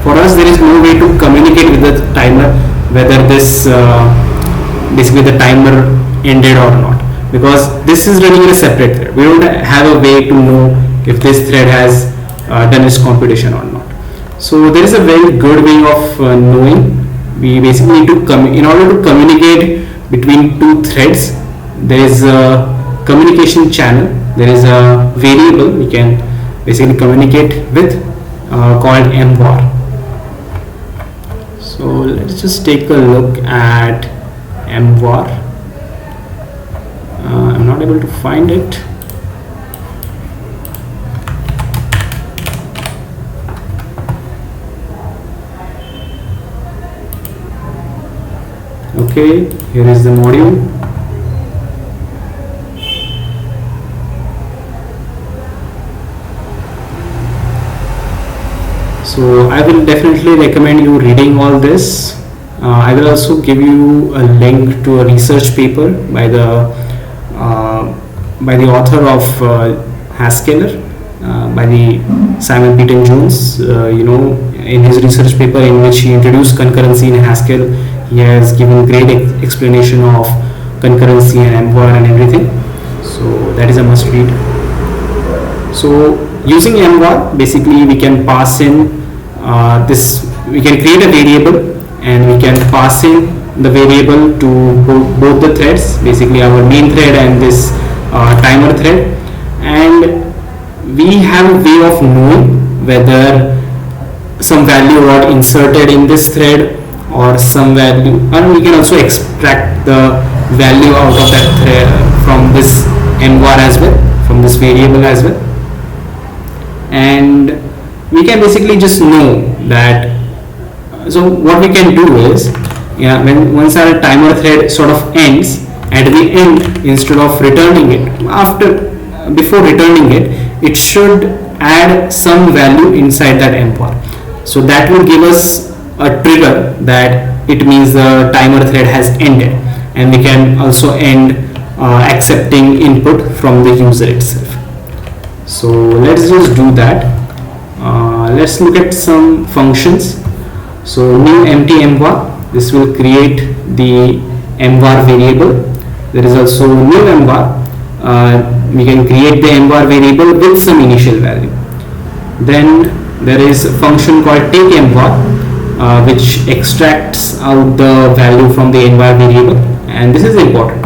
For us, there is no way to communicate with the timer whether this basically the timer ended or not, because this is running in a separate thread. We don't have a way to know if this thread has done its computation or not. So there is a very good way of knowing. We basically need to in order to communicate between two threads, there is a communication channel. There is a variable we can basically communicate with called mvar. So let's just take a look at mvar. I'm not able to find it. Okay, here is the module. So I will definitely recommend you reading all this. I will also give you a link to a research paper by the author of Haskell, by the Simon Peter Jones. in his research paper in which he introduced concurrency in Haskell. He has given great explanation of concurrency and MVAR and everything. So that is a must read. So using MVAR, basically we can pass in we can create a variable and we can pass in the variable to both the threads, basically our main thread and this timer thread, and we have a way of knowing whether some value got inserted in this thread or some value, and we can also extract the value out of that thread from this MVAR as well, from this variable as well. And we can basically just know that. So what we can do is, once our timer thread sort of ends, at the end, instead of returning it, before returning it, it should add some value inside that MVAR. So that will give us a trigger that it means the timer thread has ended, and we can also end accepting input from the user itself. So let's just do that. Let's look at some functions. So new empty MVAR, this will create the MVAR variable. There is also new MVAR. We can create the MVAR variable with some initial value. Then there is a function called take MVAR, which extracts out the value from the MVAR variable, and this is important.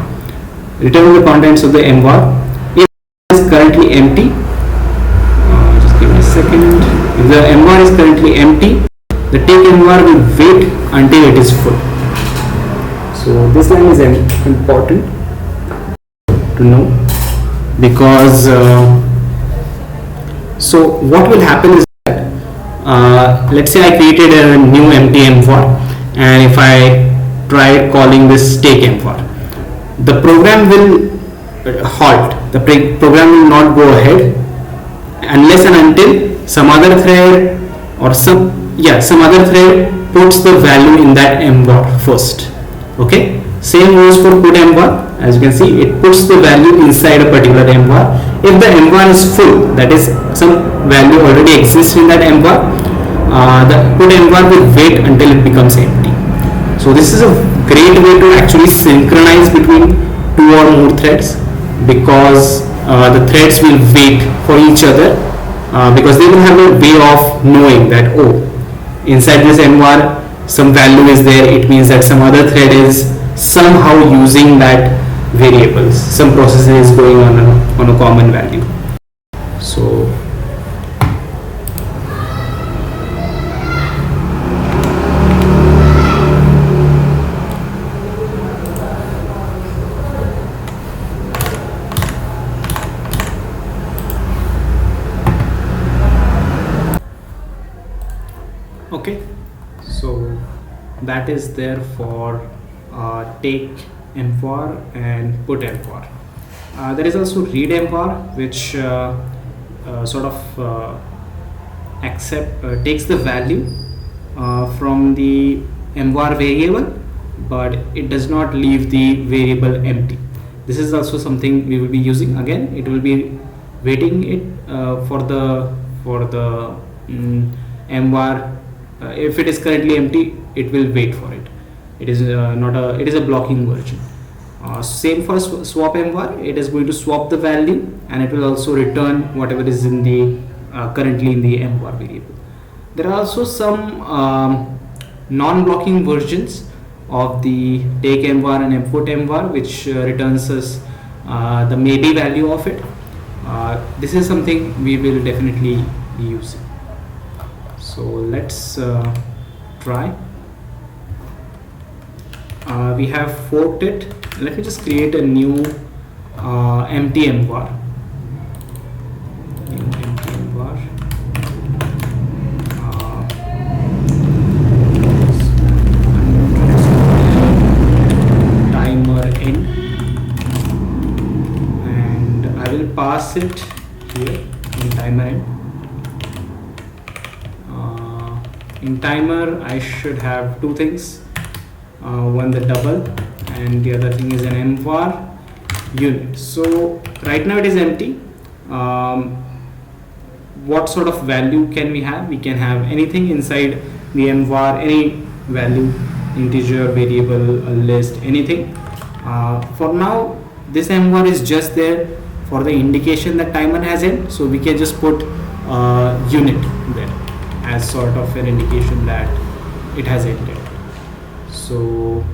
Return the contents of the MVAR. If it is currently empty, just give me a second. If the MVAR is currently empty, the take MVAR will wait until it is full. So this line is important to know, because so what will happen is that let's say I created a new empty MVAR, and if I try calling this take MVAR, the program will halt. The program will not go ahead unless and until some other thread or some other thread puts the value in that MVAR first. Okay, same goes for put MVAR. As you can see, it puts the value inside a particular MVAR. If the MVAR is full, that is some value already exists in that MVAR, the put MVAR will wait until it becomes empty. So this is a great way to actually synchronize between two or more threads, because the threads will wait for each other, because they will have a way of knowing that, oh, inside this MVAR some value is there, it means that some other thread is somehow using that variables, some process is going on a common value. So okay, so that is there for take MVAR and put MVAR. There is also read MVAR, which sort of takes the value from the MVAR variable, but it does not leave the variable empty. This is also something we will be using. Again, it will be waiting it for the MVAR. If it is currently empty, it will wait for it. It is it is a blocking version. Same for swap MVAR. It is going to swap the value, and it will also return whatever is in the currently in the MVAR variable. There are also some non-blocking versions of the take MVAR and input MVAR, which returns us the maybe value of it. This is something we will definitely be using. So let's try. We have forked it. Let me just create a new empty MVAR. Timer end, and I will pass it here in timer end. In timer, I should have two things. One the double, and the other thing is an MVAR unit. So right now it is empty. what sort of value can we have? We can have anything inside the var, any value, integer, variable, a list, anything. For now this var is just there for the indication that timer has end, so we can just put unit there as sort of an indication that it has ended. So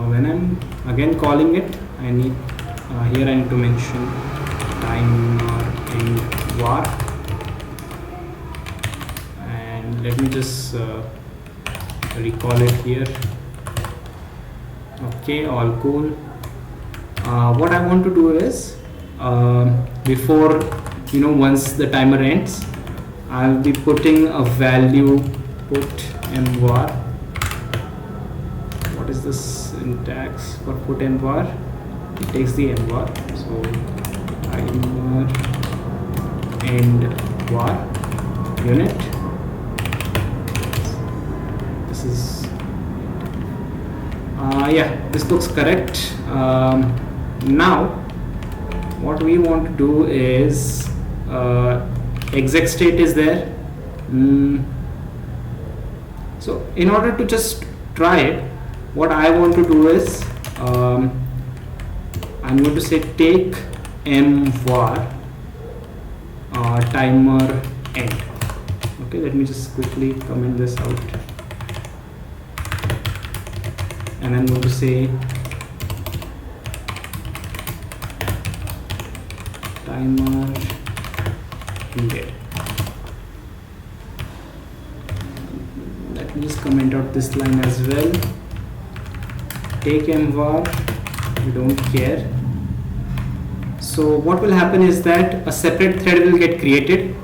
when I'm again calling it, I need here I need to mention timer end var, and let me just recall it here. Okay, all cool. What I want to do is before, once the timer ends, I'll be putting a value, put mvar. What is the syntax for put mvar? It takes the mvar, so timer end var unit. This is yeah, this looks correct. Now what we want to do is exec state is there. So in order to just try it, what I want to do is I'm going to say take mvar timer end. Okay, let me just quickly comment this out, and I'm going to say timer ended. Let me just comment out this line as well. Take mvar, we don't care. So what will happen is that a separate thread will get created.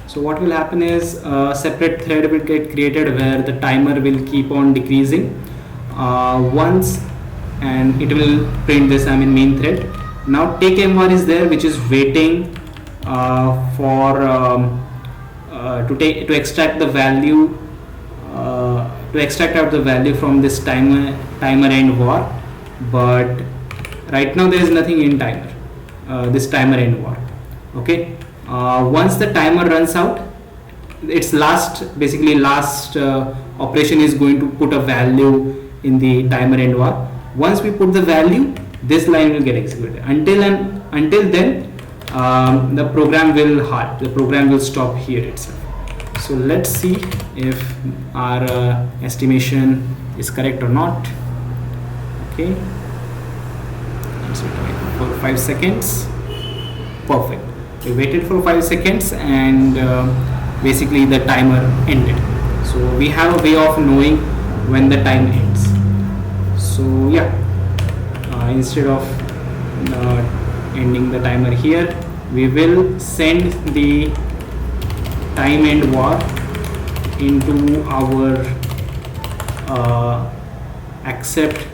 So what will happen is a separate thread will get created where the timer will keep on decreasing once, and it will print this main thread. Now take mvar is there, which is waiting for to extract the value, to extract out the value from this timer end var, but right now there is nothing in timer, this timer end var. Okay. Once the timer runs out, its last operation is going to put a value in the timer end var. Once we put the value, this line will get executed. Until then, the program will halt. The program will stop here itself. So let's see if our estimation is correct or not. Okay. Let's wait for 5 seconds. Perfect. We waited for 5 seconds, and basically the timer ended. So we have a way of knowing when the time ends. So yeah, instead of ending the timer here, we will send the time end var into our accept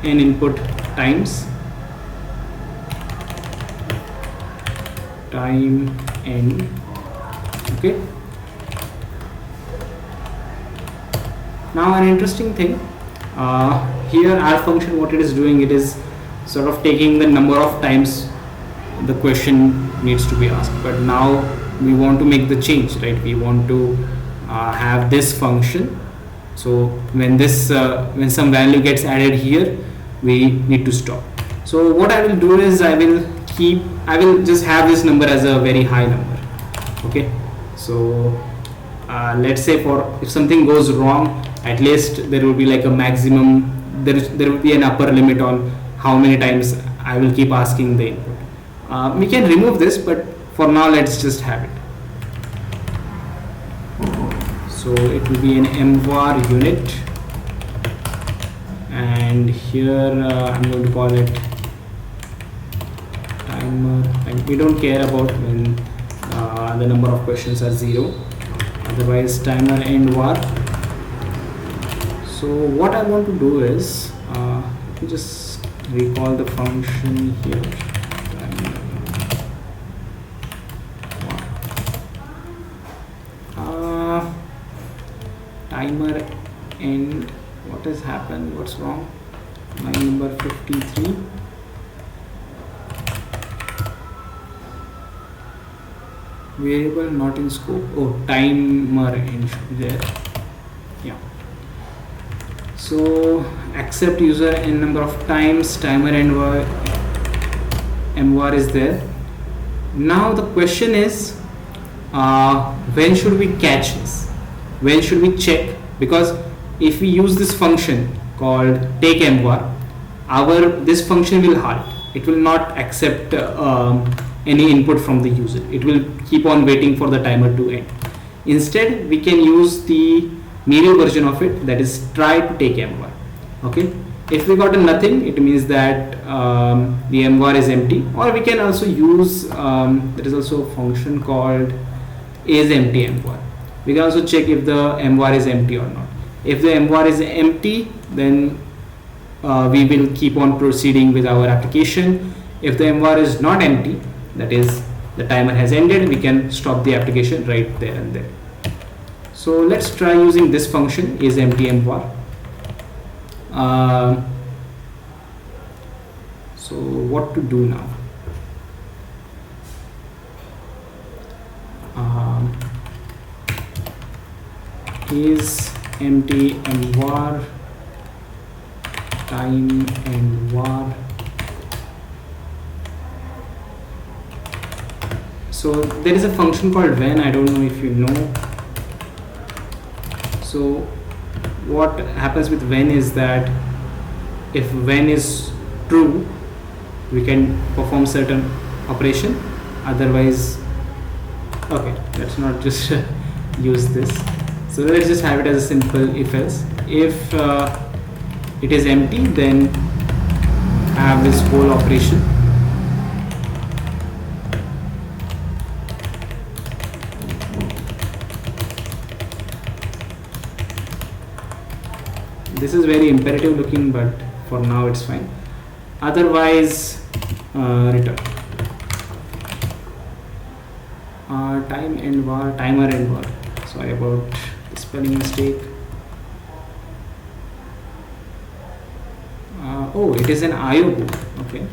n input times time end. Okay. Now an interesting thing, here our function, what it is doing, it is sort of taking the number of times the question needs to be asked, but now we want to make the change, right? We want to have this function, so when some value gets added here, we need to stop. So what I will do is I will just have this number as a very high number. Okay, so let's say if something goes wrong, at least there will be like a maximum, there will be an upper limit on how many times I will keep asking the input. We can remove this, but for now let's just have it. So it will be an mvar unit, and here I'm going to call it timer, and we don't care about when the number of questions are 0, otherwise timer end var. So what I want to do is let me just recall the function here. timer end. What has happened? What's wrong? Line number 53. Variable not in scope. Oh, timer end should be there. Yeah. So accept user n number of times, timer end mvar is there. Now the question is, when should we catch this? When should we check? Because if we use this function called take mvar, this function will halt. It will not accept any input from the user. It will keep on waiting for the timer to end. Instead, we can use the medium version of it, that is try to take mvar. Okay, if we got a nothing, it means that the mvar is empty. Or we can also use there is also a function called is empty mvar. We can also check if the mvar is empty or not. If the mvar is empty, then we will keep on proceeding with our application. If the mvar is not empty, that is the timer has ended, we can stop the application right there and there. So let's try using this function is empty mvar. So what to do now? Is empty mvar time mvar. So there is a function called when. I don't know if you know. So what happens with when is that if when is true, we can perform certain operation. Otherwise, okay, let's not just use this. So let's just have it as a simple if else. If it is empty, then have this whole operation. This is very imperative looking, but for now it's fine. Otherwise, return time end var, timer end var. Sorry about the spelling mistake. Oh, it is an IO boot. Okay.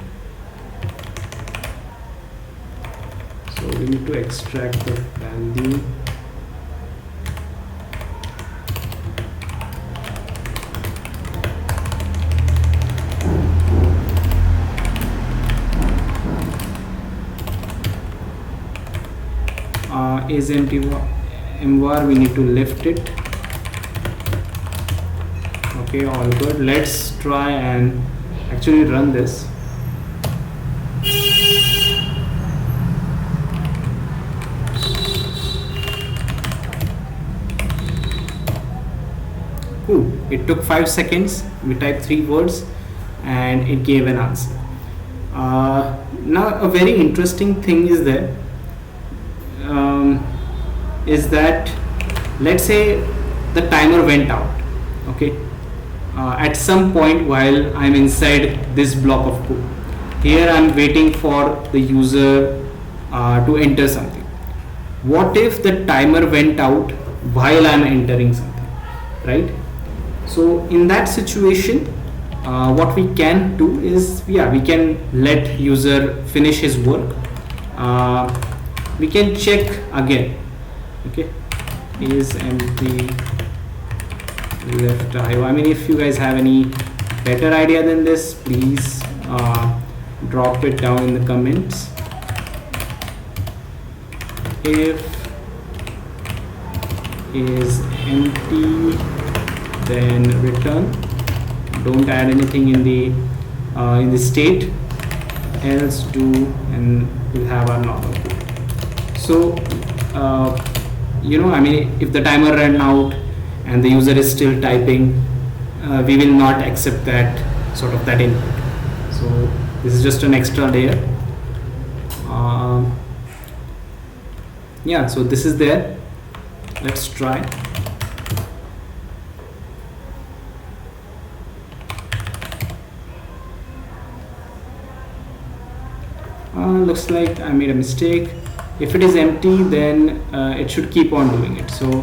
So we need to extract the value. Is empty mvar, we need to lift it. Okay, all good. Let's try and actually run this. Cool. It took 5 seconds. We typed 3 words and it gave an answer. Now a very interesting thing is there. Is that let's say the timer went out, okay, at some point while I'm inside this block of code. Here I'm waiting for the user to enter something. What if the timer went out while I'm entering something, right? So in that situation, what we can do is, we can let user finish his work. We can check again. Okay, is empty left IO. I mean, if you guys have any better idea than this, please drop it down in the comments. If is empty, then return. Don't add anything in the state. Else do, and we'll have our normal code. So I mean, if the timer ran out and the user is still typing, we will not accept that input. So this is just an extra layer. Yeah, so this is there. Let's try. Looks like I made a mistake. If it is empty, then it should keep on doing it. So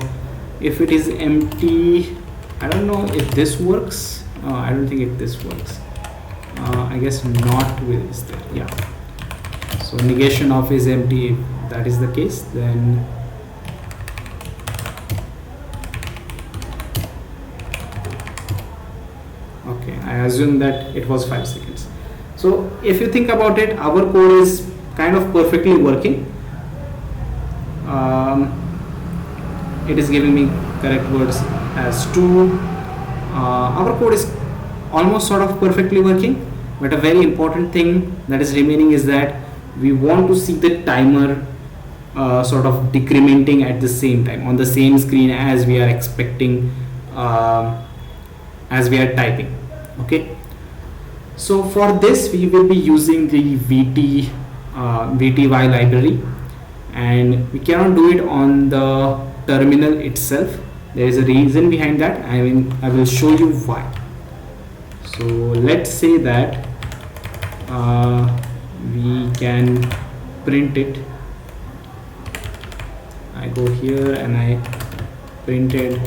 if it is empty, I don't know if this works. I don't think if this works. I guess not with this there. Yeah. So negation of is empty. If that is the case, then okay, I assume that it was 5 seconds. So if you think about it, our code is kind of perfectly working. It is giving me correct words as true. Our code is almost sort of perfectly working, but a very important thing that is remaining is that we want to see the timer sort of decrementing at the same time on the same screen as we are expecting, as we are typing. Okay, so for this we will be using the VTY library, and we cannot do it on the terminal itself. There is a reason behind that. I will show you why. So let's say that we can print it. I go here and I printed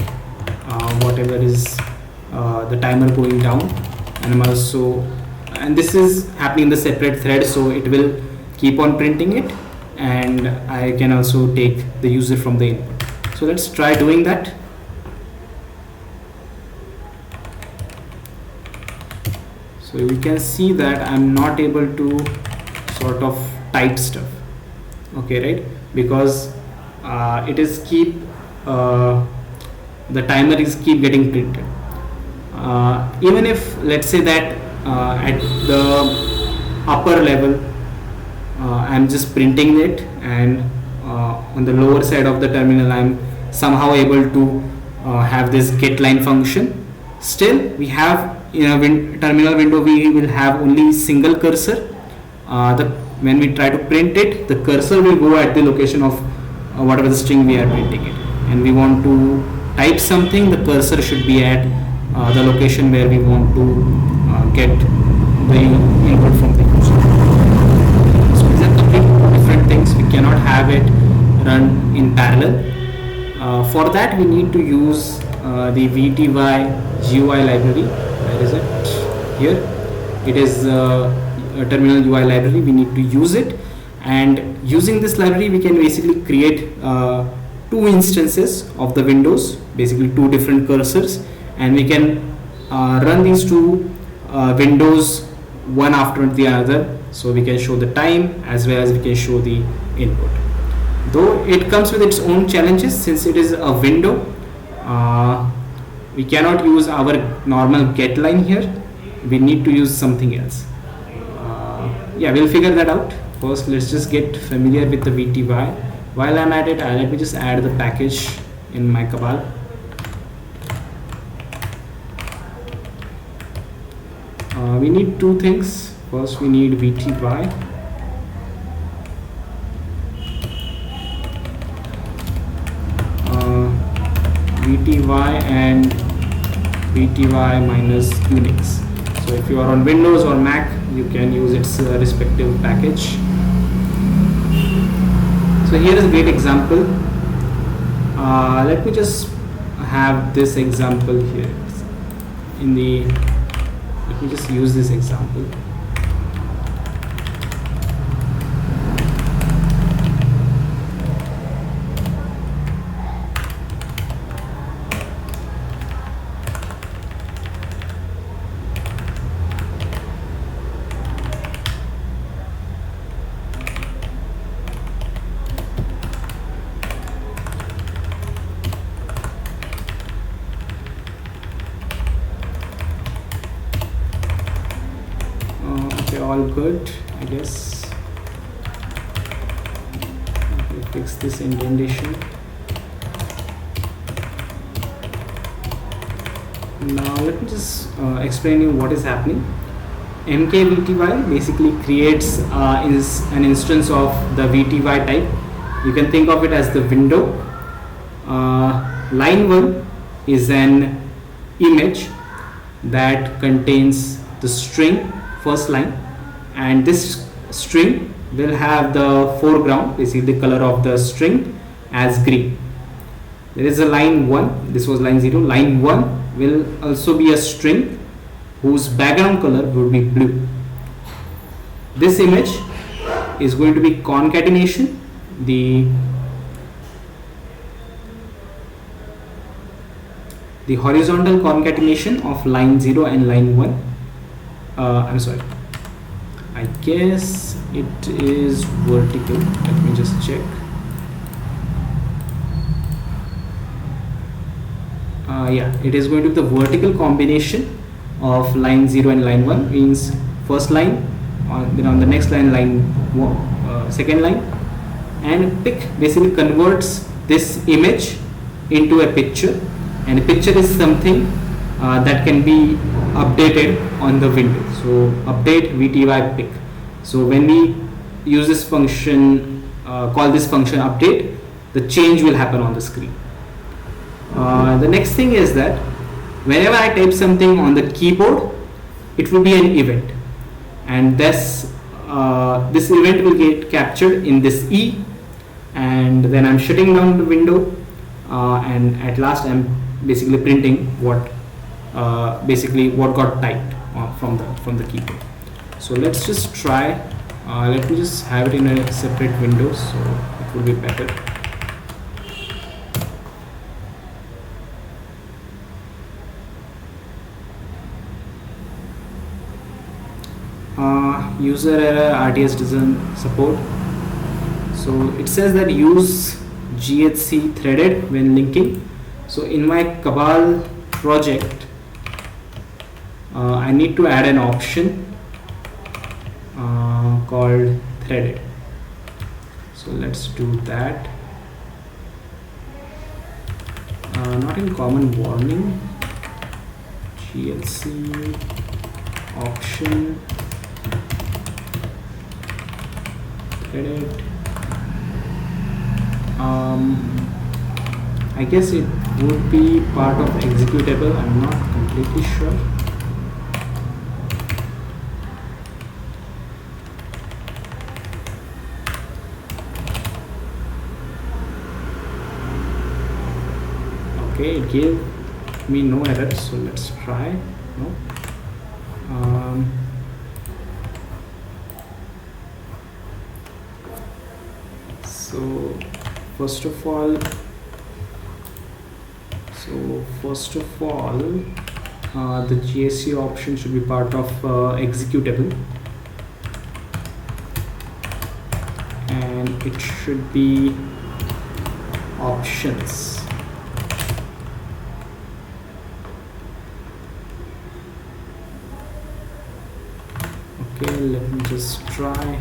whatever is the timer going down, and I'm also, and this is happening in the separate thread, so it will keep on printing it, and I can also take the user from the input. So let's try doing that. So we can see that I'm not able to sort of type stuff. Okay, right? Because it is keep the timer is keep getting printed. Even if let's say that at the upper level I'm just printing it, and on the lower side of the terminal I'm somehow able to have this getLine function, still we have in a terminal window we will have only single cursor. When we try to print it, the cursor will go at the location of whatever the string we are printing it, and we want to type something, the cursor should be at the location where we want to get the input from the user. So these are completely different things. We cannot have it run in parallel. For that we need to use the VTY-GUI library. Where is it? Here. It is a terminal-GUI library. We need to use it, and using this library we can basically create two instances of the windows, basically two different cursors, and we can run these two windows one after the other, so we can show the time as well as we can show the input. Though it comes with its own challenges, since it is a window, we cannot use our normal getLine here. We need to use something else. Yeah, we'll figure that out. First, let's just get familiar with the VTY. While I'm at it, let me just add the package in my cabal. We need two things. First, we need VTY. VTY and VTY minus Unix. So if you are on Windows or Mac, you can use its respective package. So here is a great example. Let me just have this example here. Let me just use this example. All good, I guess. Okay, fix this indentation. Now let me just explain you what is happening. mkVTY basically creates an instance of the VTY type. You can think of it as the window. Line 1 is an image that contains the string, first line, and this string will have the foreground, basically the color of the string, as green. there is a line 1, this was line 0. Line 1 will also be a string whose background color would be blue. This image is going to be concatenation, the horizontal concatenation of line 0 and line 1. I'm sorry, I guess it is vertical. Let me just check. Yeah, it is going to be the vertical combination of line 0 and line 1, means first line, then on the next line, second line, and pick basically converts this image into a picture, and a picture is something that can be updated on the window. So update VTY pick. So when we use this function, call this function update, the change will happen on the screen. The next thing is that whenever I type something on the keyboard, it will be an event, and this event will get captured in this E, and then I'm shutting down the window, and at last I'm basically printing what got typed from the keyboard. So let's just try. Let me just have it in a separate window, so it will be better. User error, RTS doesn't support. So it says that use GHC threaded when linking. So in my Cabal project, I need to add an option called threaded. So let's do that. Not in common warning, GLC option threaded. I guess it would be part of executable. I'm not completely sure. Okay, it gave me no error, so let's try. No. So first of all, the GSC option should be part of executable, and it should be options. Okay, let me just try.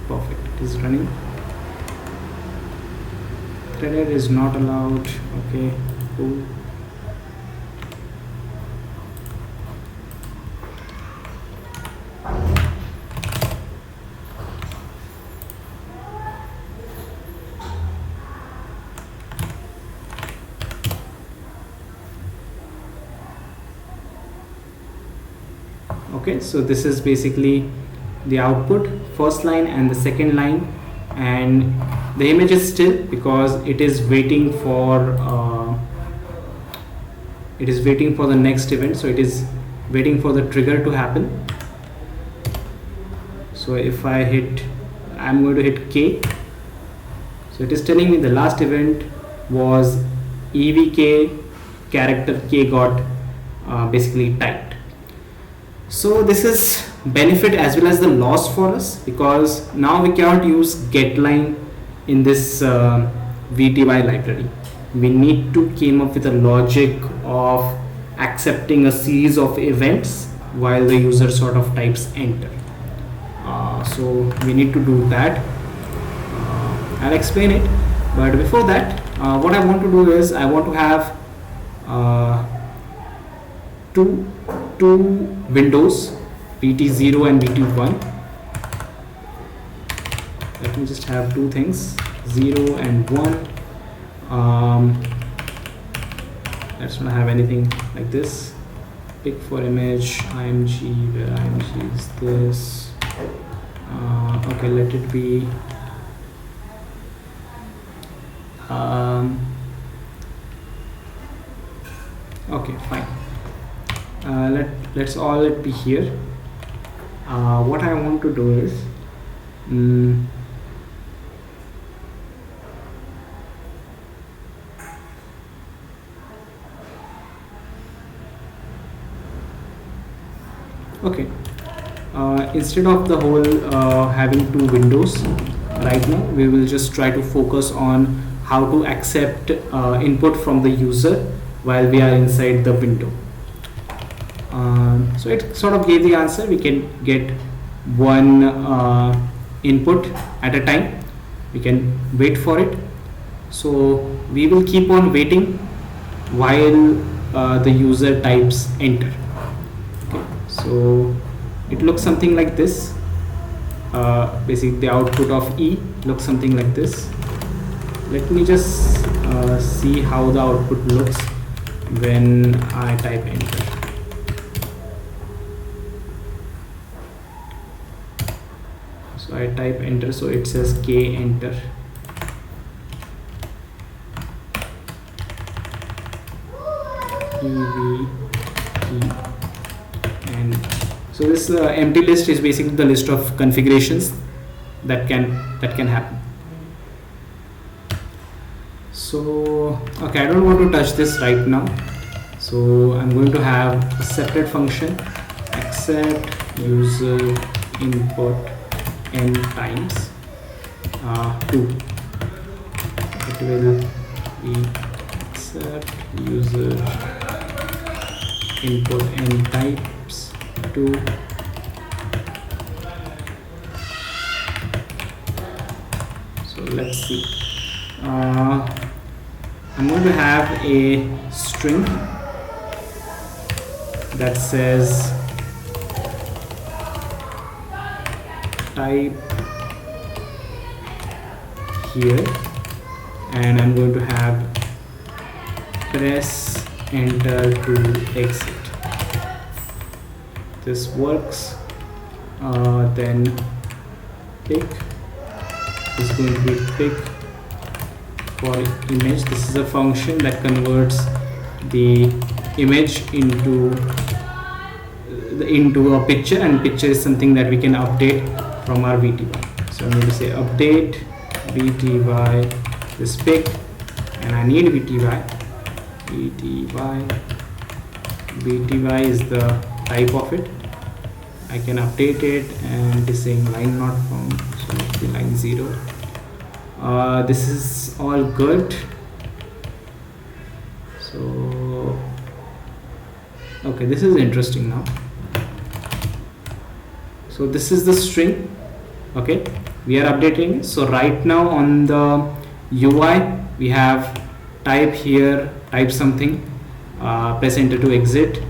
Perfect, it is running. Threaded is not allowed. Okay, cool. Okay, so this is basically the output, first line and the second line, and the image is still because it is waiting for the next event. So it is waiting for the trigger to happen. So if I hit, I'm going to hit K. So it is telling me the last event was EVK character K got basically typed. So this is benefit as well as the loss for us, because now we cannot use getLine in this VTY library. We need to came up with a logic of accepting a series of events while the user sort of types enter. So we need to do that. I'll explain it, but before that, what I want to do is I want to have two windows, VT0 and VT1. Let me just have two things, 0 and 1. Let's not have anything like this. Pick for image img, where img is this. Okay, let it be 0 Okay, fine. Let's all it be here. What I want to do is okay, instead of the whole having two windows, right now we will just try to focus on how to accept input from the user while we are inside the window. So it sort of gave the answer. We can get one input at a time. We can wait for it. So we will keep on waiting while the user types enter. Okay. So it looks something like this. Basically the output of E looks something like this. Let me just see how the output looks when I type enter. So I type enter, so it says K enter. And so this empty list is basically the list of configurations that can happen. So okay, I don't want to touch this right now, so I'm going to have a separate function accept user input n times 2. It will be accept user input n types 2. So let's see. I'm going to have a string that says type here, and I'm going to have press enter to exit. This works. Then pick is going to be pick for image. This is a function that converts the image into a picture, and picture is something that we can update from our VTY. So I'm going to say update VTY this pic, and I need VTY is the type of it. I can update it, and it is saying line not found, so it will be line 0. This is all good. So okay, this is interesting now. So this is the string. Okay, we are updating it. So right now on the UI we have type here, type something, press enter to exit.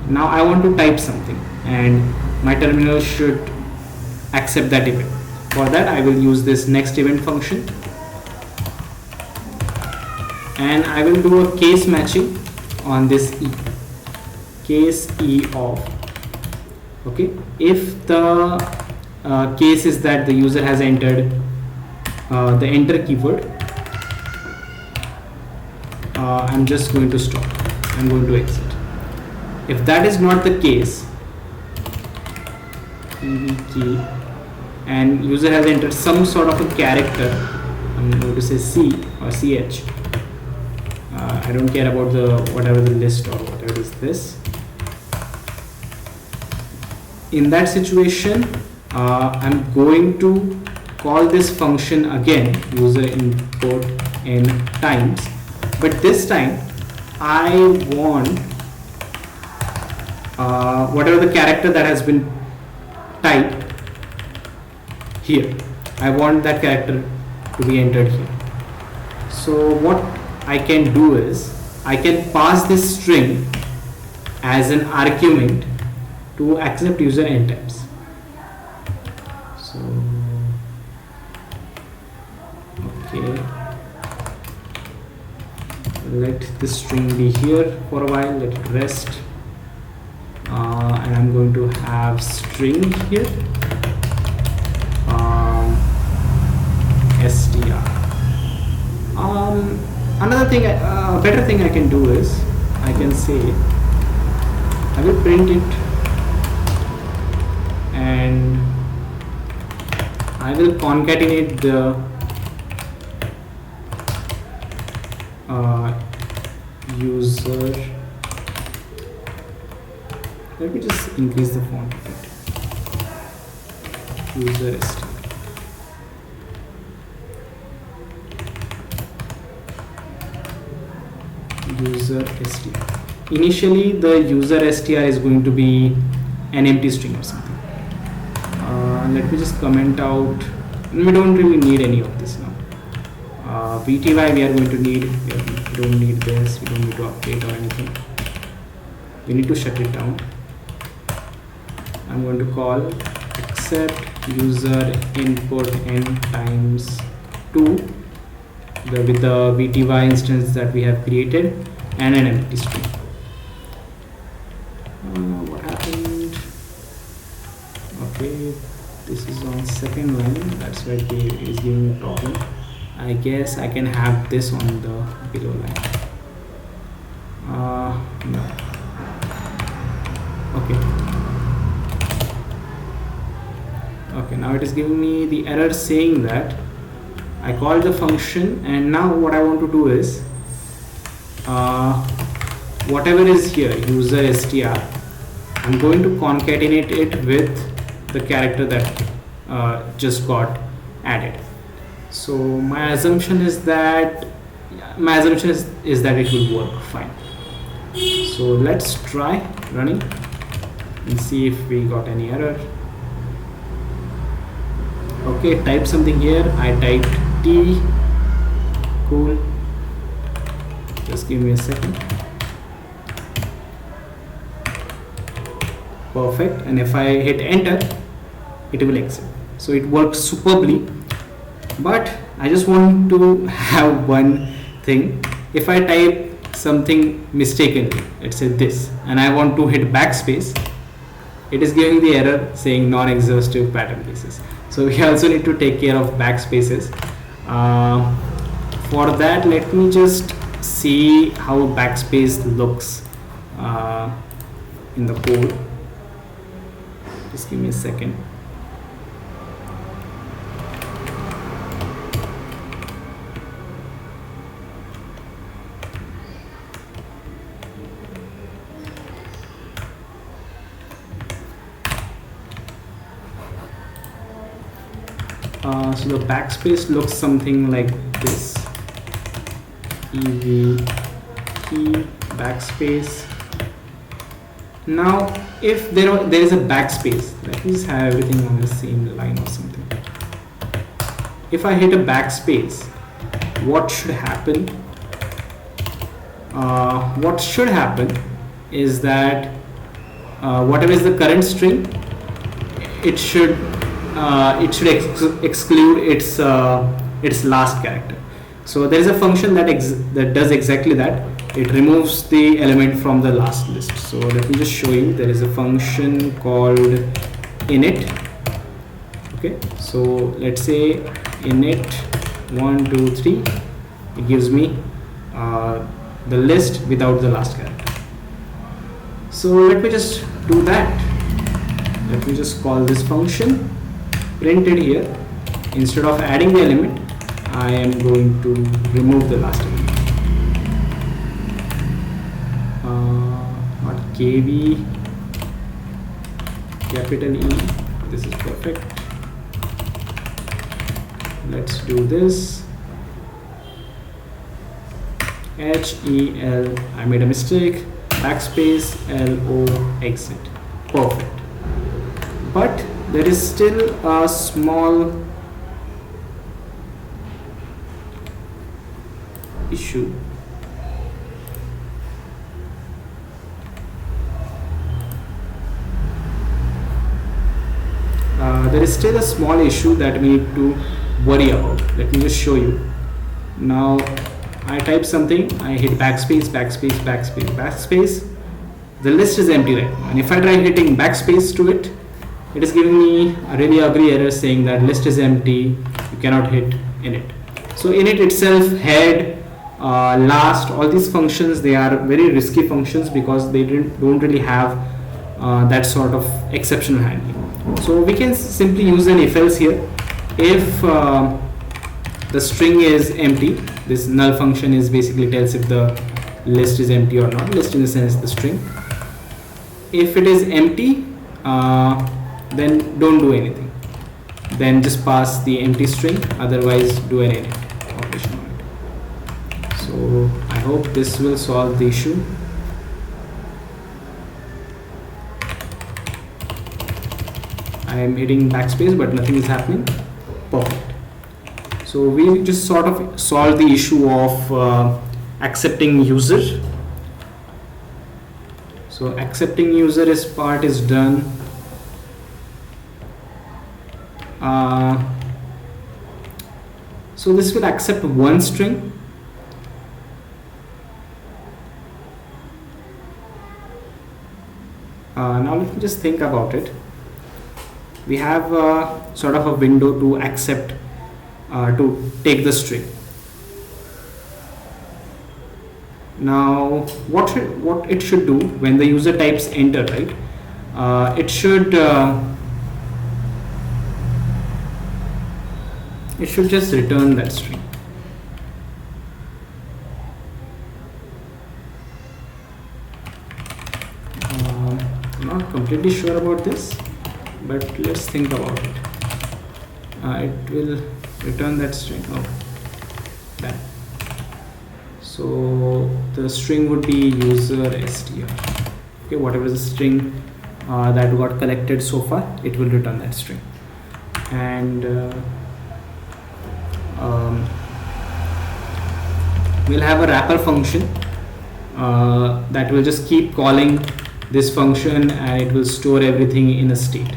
Now I want to type something, and my terminal should accept that event. For that I will use this next event function, and I will do a case matching on this E. Case E of, okay, if the case is that the user has entered the enter keyword, I'm just going to stop. I'm going to exit. If that is not the case, key, and user has entered some sort of a character, I'm going to say C or CH. I don't care about the whatever the list or whatever is this. In that situation, I'm going to call this function again, user input n times, but this time I want whatever the character that has been typed here, I want that character to be entered here. So what I can do is I can pass this string as an argument to accept user n times. So okay, let this string be here for a while, let it rest, and I'm going to have string here, str. Another thing, better thing I can do is I can say I will print it, and I will concatenate the user. Let me just increase the font a bit. User str. User str. Initially, the user str is going to be an empty string or something. Let me just comment out. We don't really need any of this now. VTY we are going to need. We don't need this. We don't need to update or anything. We need to shut it down. I'm going to call accept user input n times 2 with the VTY instance that we have created and an empty string. What happened? Okay, this is on second line. That's why it is giving me a problem. I guess I can have this on the below line. No. Okay, now it is giving me the error saying that I called the function, and now what I want to do is whatever is here, user str, I'm going to concatenate it with the character that just got added. So my assumption is that it will work fine. So let's try running and see if we got any error. Okay, type something here. I typed T. Cool. Just give me a second. Perfect. And if I hit enter, it will exit. So it worked superbly. But I just want to have one thing. If I type something mistakenly, let's say this, and I want to hit backspace, it is giving the error saying non-exhaustive pattern basis. So we also need to take care of backspaces. For that, let me just see how backspace looks in the code. Just give me a second. So the backspace looks something like this. EV key backspace. Now if there is a backspace, let me just have everything on the same line or something. If I hit a backspace, what should happen? What should happen is that whatever is the current string, it should exclude its last character. So there is a function that does exactly that. It removes the element from the last list. So let me just show you. There is a function called init. Okay, so let's say init 1 2 3. It gives me the list without the last character. So let me just do that. Let me just call this function. Printed here, instead of adding the element, I am going to remove the last element. Not KV, capital E. This is perfect. Let's do this. HEL. I made a mistake. Backspace LO exit. Perfect. But there is still a small issue. There is still a small issue that we need to worry about. Let me just show you. Now I type something, I hit backspace, backspace, backspace, backspace. The list is empty right now. And if I try hitting backspace to it, it is giving me a really ugly error saying that list is empty, you cannot hit init. So init itself had last, all these functions, they are very risky functions because they don't really have that sort of exception handling. So we can simply use an if else here. If the string is empty, this null function is basically tells if the list is empty or not. List in the sense the string. If it is empty, then don't do anything. Then just pass the empty string, otherwise do an init operation on it. So I hope this will solve the issue. I am hitting backspace but nothing is happening. Perfect. So we just sort of solved the issue of accepting user. So accepting user is part is done. So this will accept one string. Now let me just think about it. We have sort of a window to accept, to take the string. Now what it should do when the user types enter, right? It should just return that string. I'm not completely sure about this, but let's think about it. It will return that string. Oh, that. So the string would be user str. Okay, whatever is the string that got collected so far, it will return that string. And we'll have a wrapper function that will just keep calling this function, and it will store everything in a state,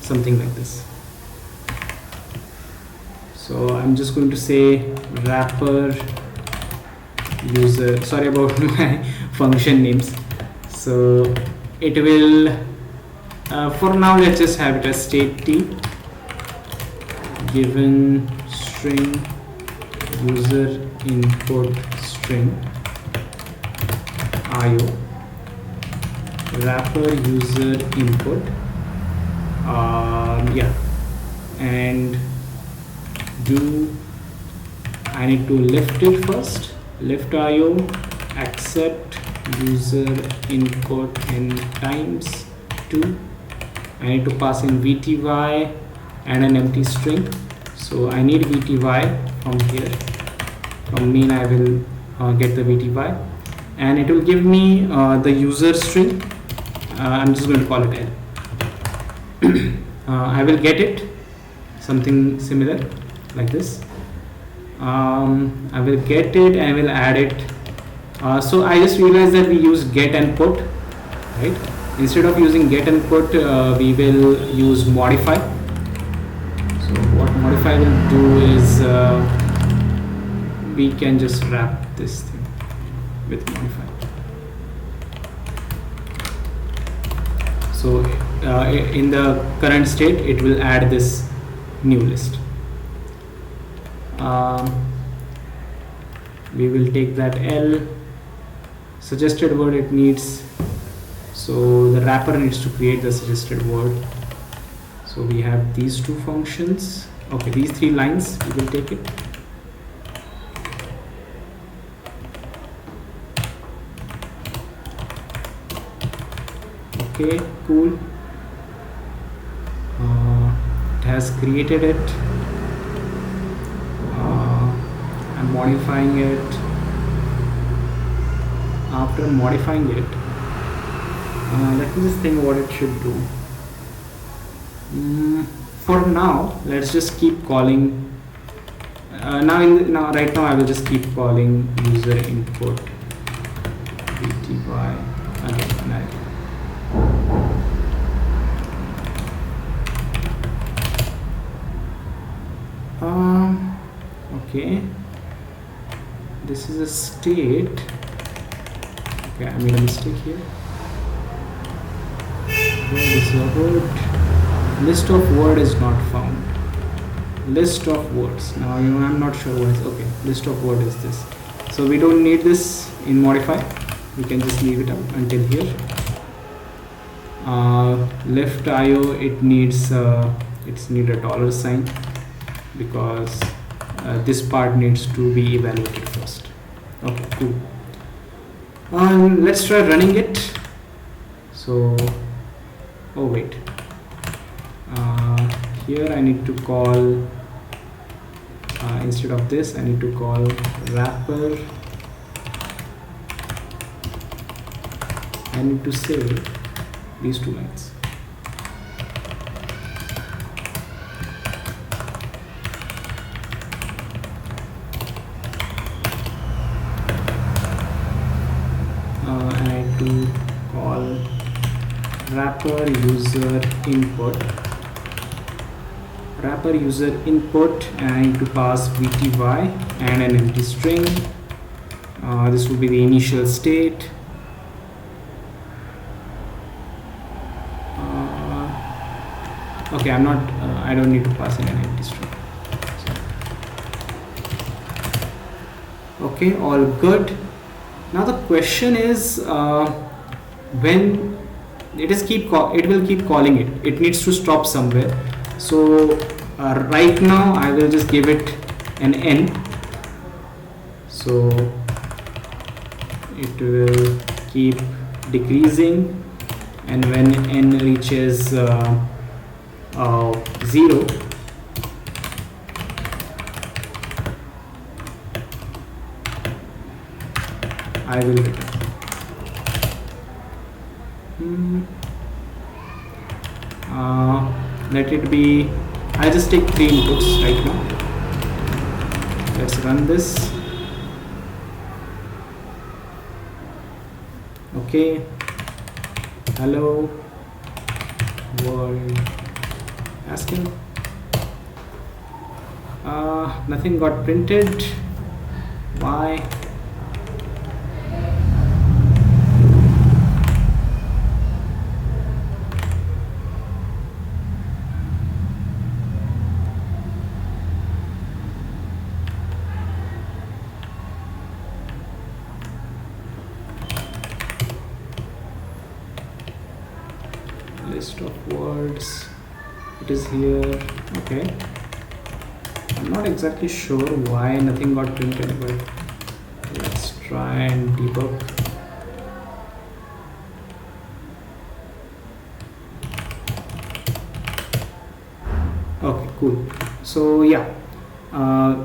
something like this. So I'm just going to say wrapper user. Sorry about my function names. So it will for now let's just have it as state t given string user input string IO wrapper user input, yeah, and I need to lift it first. Lift IO, accept user input n times 2. I need to pass in vty and an empty string. So I need vty from here. From main I will get the vty, and it will give me the user string. I'm just going to call it L. I will get it something similar like this. I will get it and I will add it. So I just realized that we use get and put, right? Instead of using get and put, we will use modify. So what modify will do is we can just wrap this thing with modify. So in the current state, it will add this new list. We will take that L, suggested word it needs. So the wrapper needs to create the suggested word. So we have these two functions. Okay, these 3 lines, we will take it. Okay, cool. It has created it. I'm modifying it. After modifying it, let me just think what it should do. For now, let's just keep calling. Right now I will just keep calling user input vty again. Okay, this is a state. Okay, I made a mistake here. This is a word. List of word is not found. List of words. Now I'm not sure what is. Okay, list of word is this. So we don't need this in modify, we can just leave it up until here. Left IO, it needs a $sign because this part needs to be evaluated first. Okay, cool. Let's try running it. So, oh wait, here I need to call, instead of this I need to call wrapper. I need to say these two lines. I need to call wrapper user input. Wrapper user input, and I need to pass vty and an empty string. This will be the initial state. Okay, I don't need to pass in an empty string. Okay, all good. Now the question is, when it will keep calling it. It needs to stop somewhere. So right now I will just give it an n. So it will keep decreasing, and when n reaches 0, I will return. Let it be, I'll just take 3 inputs right now. Let's run this. Okay, hello world Haskell. Nothing got printed. Why? List of words, it is here. Okay, I'm not exactly sure why nothing got printed, but let's try and debug. Okay, cool. So yeah,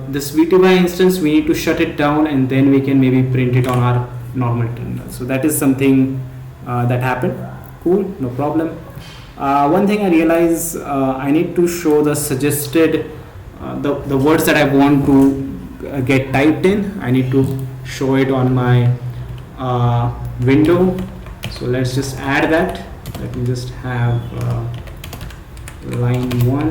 this vty instance, we need to shut it down and then we can maybe print it on our normal terminal. So that is something that happened. Cool, no problem. One thing I realize, I need to show the suggested the words that I want to get typed in. I need to show it on my window. So let's just add that. Let me just have line 1,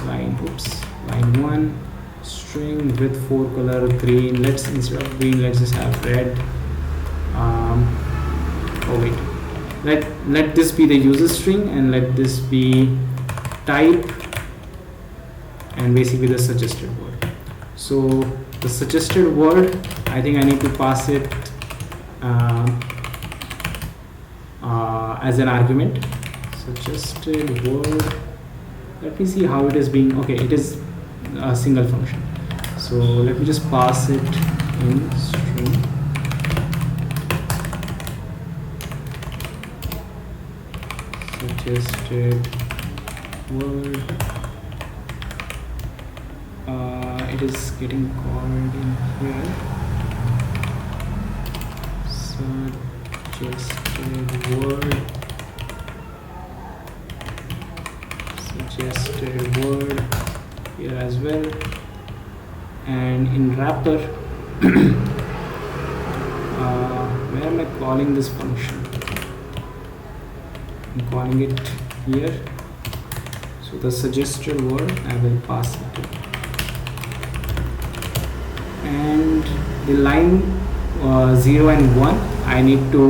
line 1 string with 4 color green. Let's, instead of green, let's just have red. Oh wait, let this be the user string and let this be type and basically the suggested word. So the suggested word, I think I need to pass it as an argument. Suggested word, let me see how it is being, okay, it is a single function. So let me just pass it in string. Suggested word, it is getting called in here. Suggested word here as well, and in wrapper where am I calling this function? I'm calling it here. So the suggested word I will pass it to, and the line 0 and 1 I need to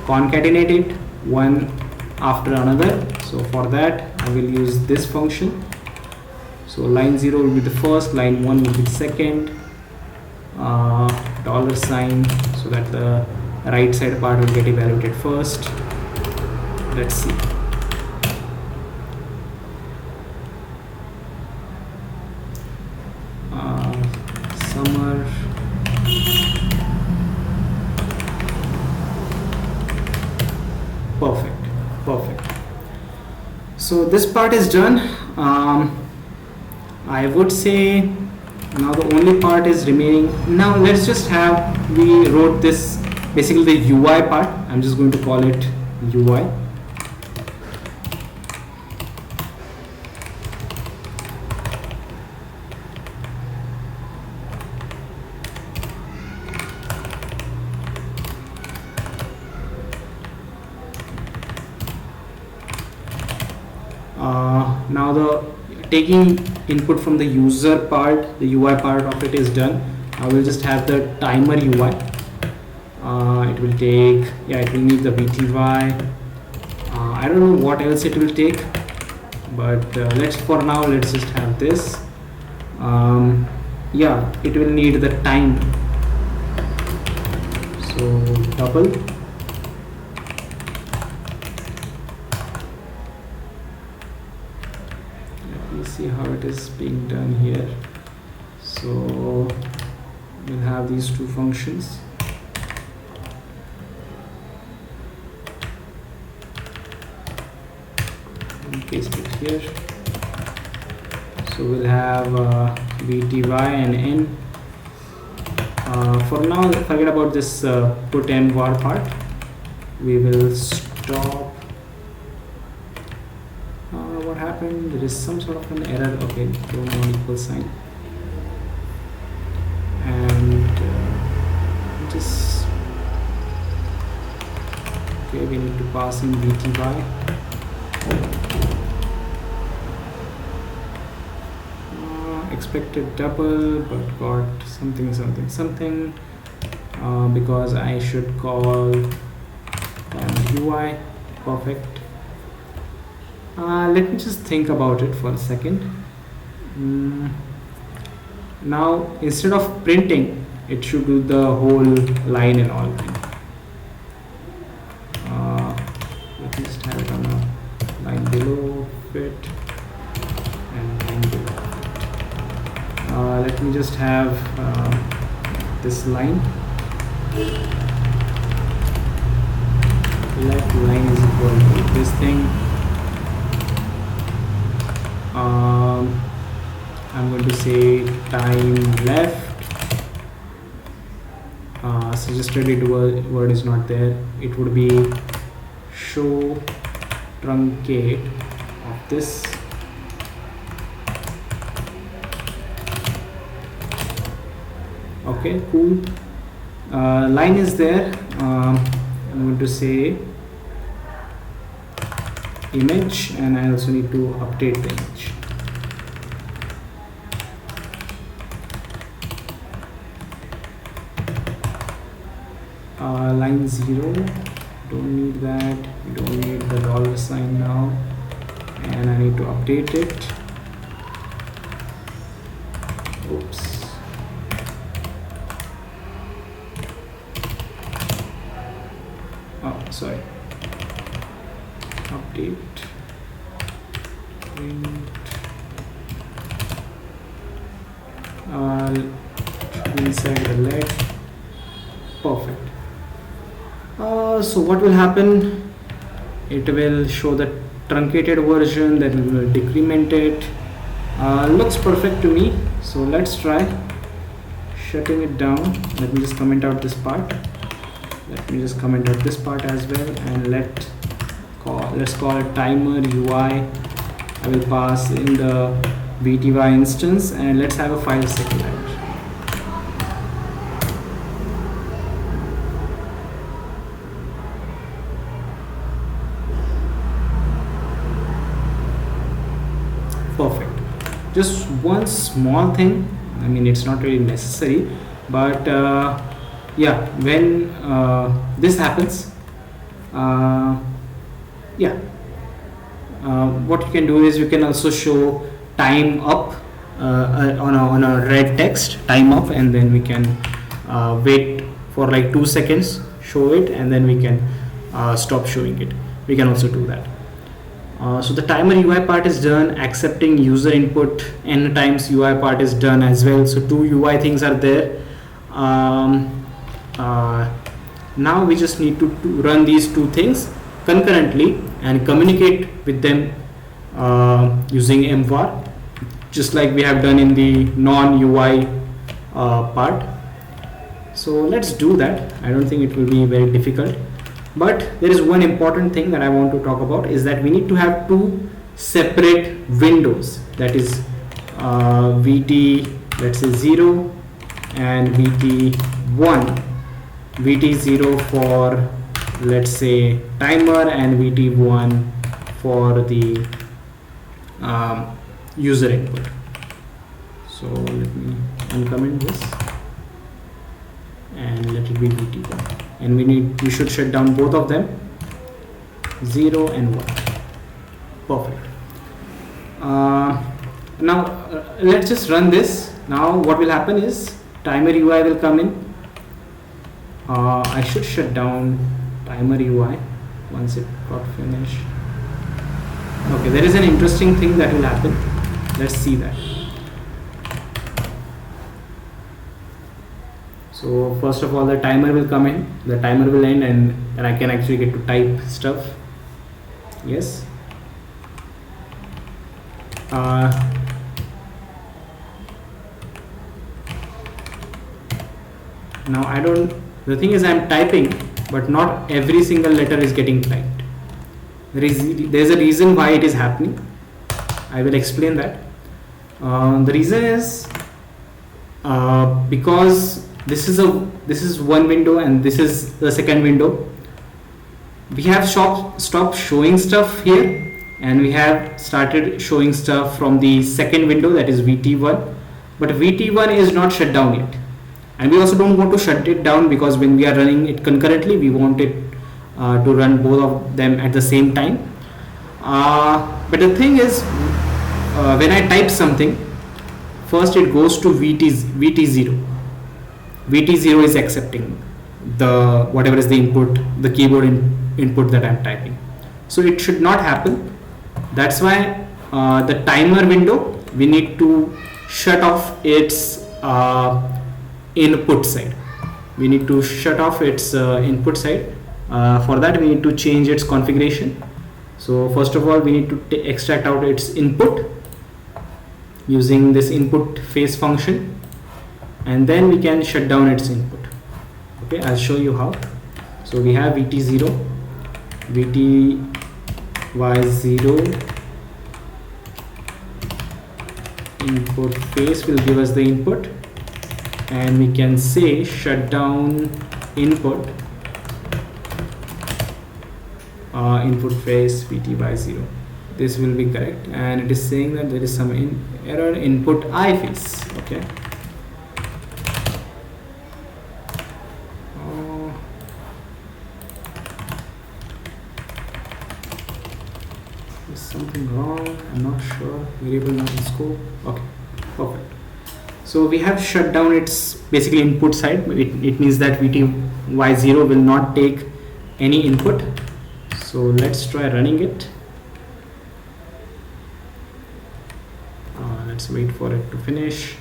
concatenate it one after another. So for that I will use this function. So line 0 will be the first, line 1 will be the second, dollar sign, so that the right side part will get evaluated first. Let's see. Summer. Perfect. So this part is done. I would say now the only part is remaining. Now let's just have, we wrote this, basically the UI part. I'm just going to call it UI. Now the taking input from the user part, the UI part of it is done. I will just have the timer UI. It will take, it will need the VTY. I don't know what else it will take, but for now let's just have this. It will need the time, so double. See how it is being done here. So we'll have these two functions. And paste it here. So we'll have VTY and N. For now, forget about this put M var part. We will stop. What happened? There is some sort of an error. Okay, don't want equal sign. And just okay, we need to pass in VTY. Expected double, but got something because I should call UI. Perfect. Let me just think about it for a second. Now instead of printing, it should do the whole line and all. Let me just have it on a line below it and line below it. Let me just have this line. Left line is equal to this thing. I'm going to say time left. Suggested word is not there. It would be show truncate of this. Okay, cool. Line is there. I'm going to say image, and I also need to update the image. Line 0, don't need that. We don't need the dollar sign now, and I need to update it. Oops. Oh, sorry. Update. Print. Inside the leg. Perfect. So what will happen? It will show the truncated version, then we will decrement it. Looks perfect to me. So let's try shutting it down. Let me just comment out this part. Let me just comment out this part as well, and let's call it timer UI. I will pass in the VTY instance, and let's have a 5-second timer. Perfect. Just one small thing, I mean it's not really necessary, but yeah, when this happens, what you can do is you can also show time up on a red text time up, and then we can wait for like 2 seconds, show it, and then we can stop showing it. We can also do that. So the timer UI part is done. Accepting user input n times UI part is done as well. So 2 UI things are there. Now we just need to run these 2 things concurrently and communicate with them using mvar, just like we have done in the non-UI part. So let's do that. I don't think it will be very difficult. But there is one important thing that I want to talk about, is that we need to have 2 separate windows, that is VT, let's say 0, and VT1. VT0 for, let's say, timer, and VT1 for the user input. So let me uncomment this and let it be VT1. And we should shut down both of them, 0 and 1. Perfect. Now let's just run this. Now what will happen is timer UI will come in. I should shut down timer UI once it got finished. Okay, there is an interesting thing that will happen. Let's see that. So first of all, the timer will come in, the timer will end, and I can actually get to type stuff. Yes. Now the thing is, I'm typing, but not every single letter is getting typed. There's a reason why it is happening. I will explain that. The reason is because this is one window and this is the second window. We have stopped showing stuff here, and we have started showing stuff from the second window, that is VT1. But VT1 is not shut down yet, and we also don't want to shut it down, because when we are running it concurrently, we want it to run both of them at the same time. But the thing is, when I type something, first it goes to VT0. VT0 is accepting the whatever is the input, the keyboard input that I'm typing. So it should not happen. That's why the timer window, we need to shut off its input side. We need to shut off its input side. For that, we need to change its configuration. So first of all, we need to extract out its input using this input face function, and then we can shut down its input. Okay, I'll show you how. So we have VT0, VTY0, input face will give us the input, and we can say shut down input, input face VTY0. This will be correct, and it is saying that there is some error, input I face. Okay. Is something wrong? I'm not sure. Variable not in scope. Okay, perfect. So we have shut down its basically input side. It means that VTY0 will not take any input. So let's try running it. Let's wait for it to finish.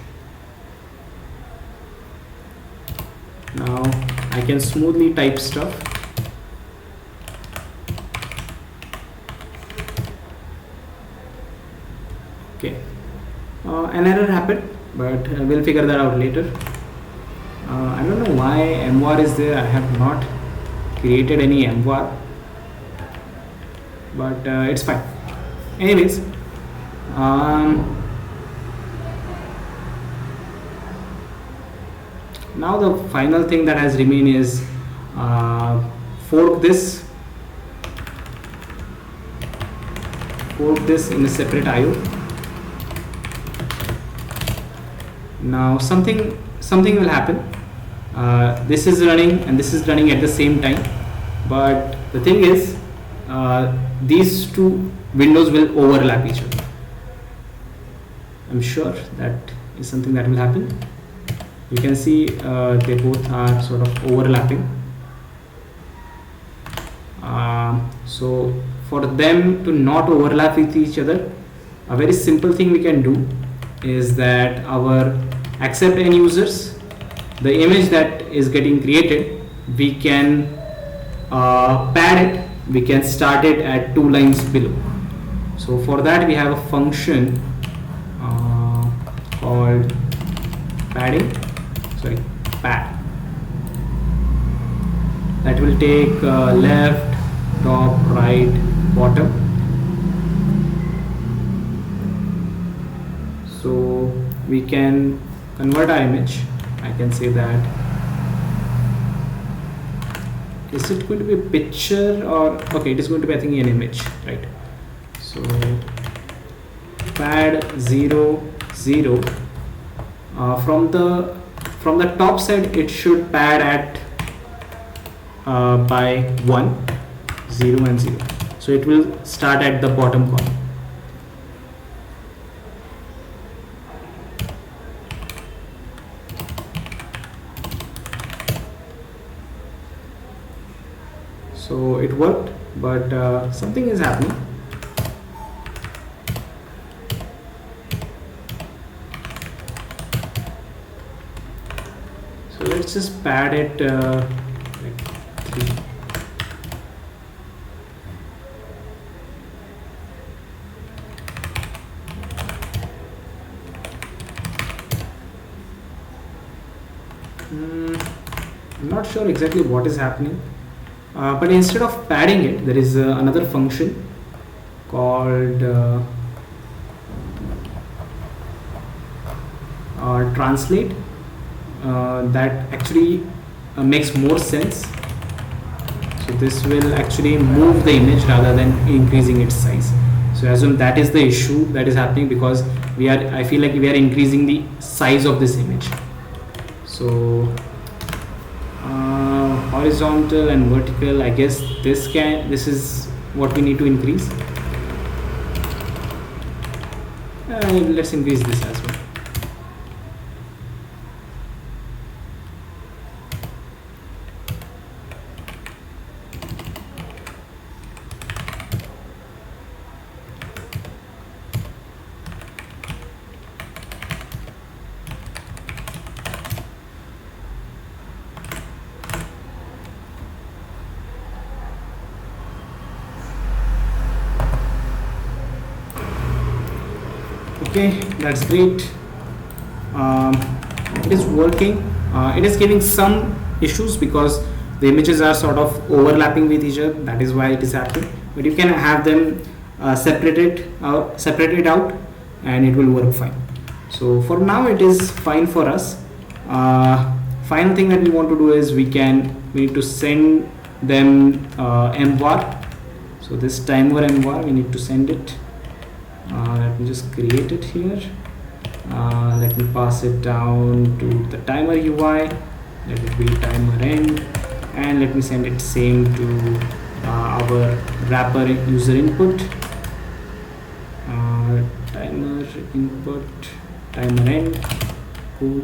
Now I can smoothly type stuff. Okay, an error happened, but we'll figure that out later. I don't know why mvar is there. I have not created any mvar, but it's fine. Anyways, now the final thing that has remained is fork this in a separate IO. Now something will happen. This is running and this is running at the same time, but the thing is, these two windows will overlap each other. I'm sure that is something that will happen. You can see they both are sort of overlapping. So for them to not overlap with each other, a very simple thing we can do is that our accept end users, the image that is getting created, we can pad it, we can start it at 2 lines below. So for that we have a function called pad that will take left, top, right, bottom. So we can convert our image. I can say that, is it going to be a picture or okay, it is going to be, I think, an image, right? So pad 0 0 from the top side it should pad at by 1 0 and 0, so it will start at the bottom column. So it worked, but something is happening. So let's just pad it like 3. I'm not sure exactly what is happening. But instead of padding it, there is another function called translate that actually makes more sense. So this will actually move the image rather than increasing its size. So I assume that is the issue that is happening, because I feel like we are increasing the size of this image. So horizontal and vertical, I guess this is what we need to increase. Let's increase this as well. Okay, that's great. It is working. It is giving some issues because the images are sort of overlapping with each other. That is why it is happening. But you can have them separated out, and it will work fine. So for now, it is fine for us. Final thing that we want to do is we need to send them mvar. So this timer mvar, we need to send it. Let me just create it here. Let me pass it down to the timer UI. Let it be timer end, and let me send it same to our wrapper user input. Timer input, timer end. Cool.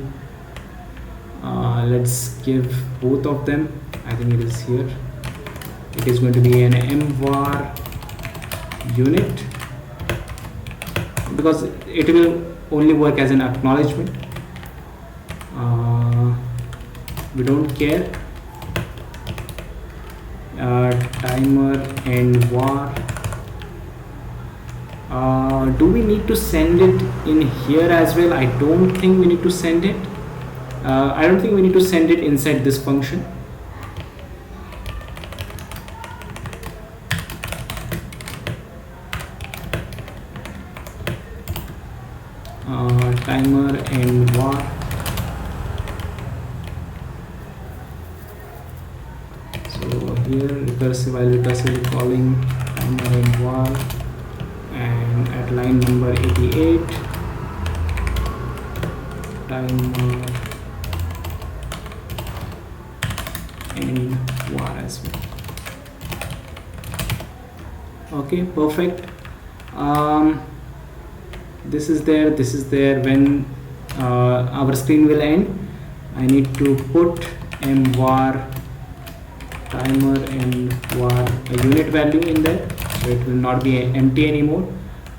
Let's give both of them. I think it is here. It is going to be an mvar unit, because it will only work as an acknowledgement. We don't care. Timer and var. Do we need to send it in here as well? I don't think we need to send it. I don't think we need to send it inside this function. Timer and var. So here while recursively calling timer and var, and at line number 88, timer and var as well. Okay, perfect. this is there. When our screen will end, I need to put mvar timer and var a unit value in there, so it will not be empty anymore.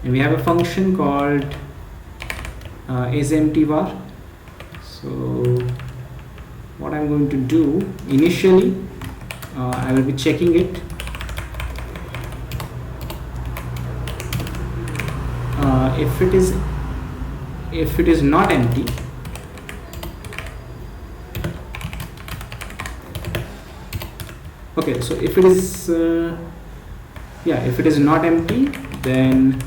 And we have a function called isEmptyVar. So what I'm going to do initially, I will be checking it. If it is not empty, okay, so if it is if it is not empty, then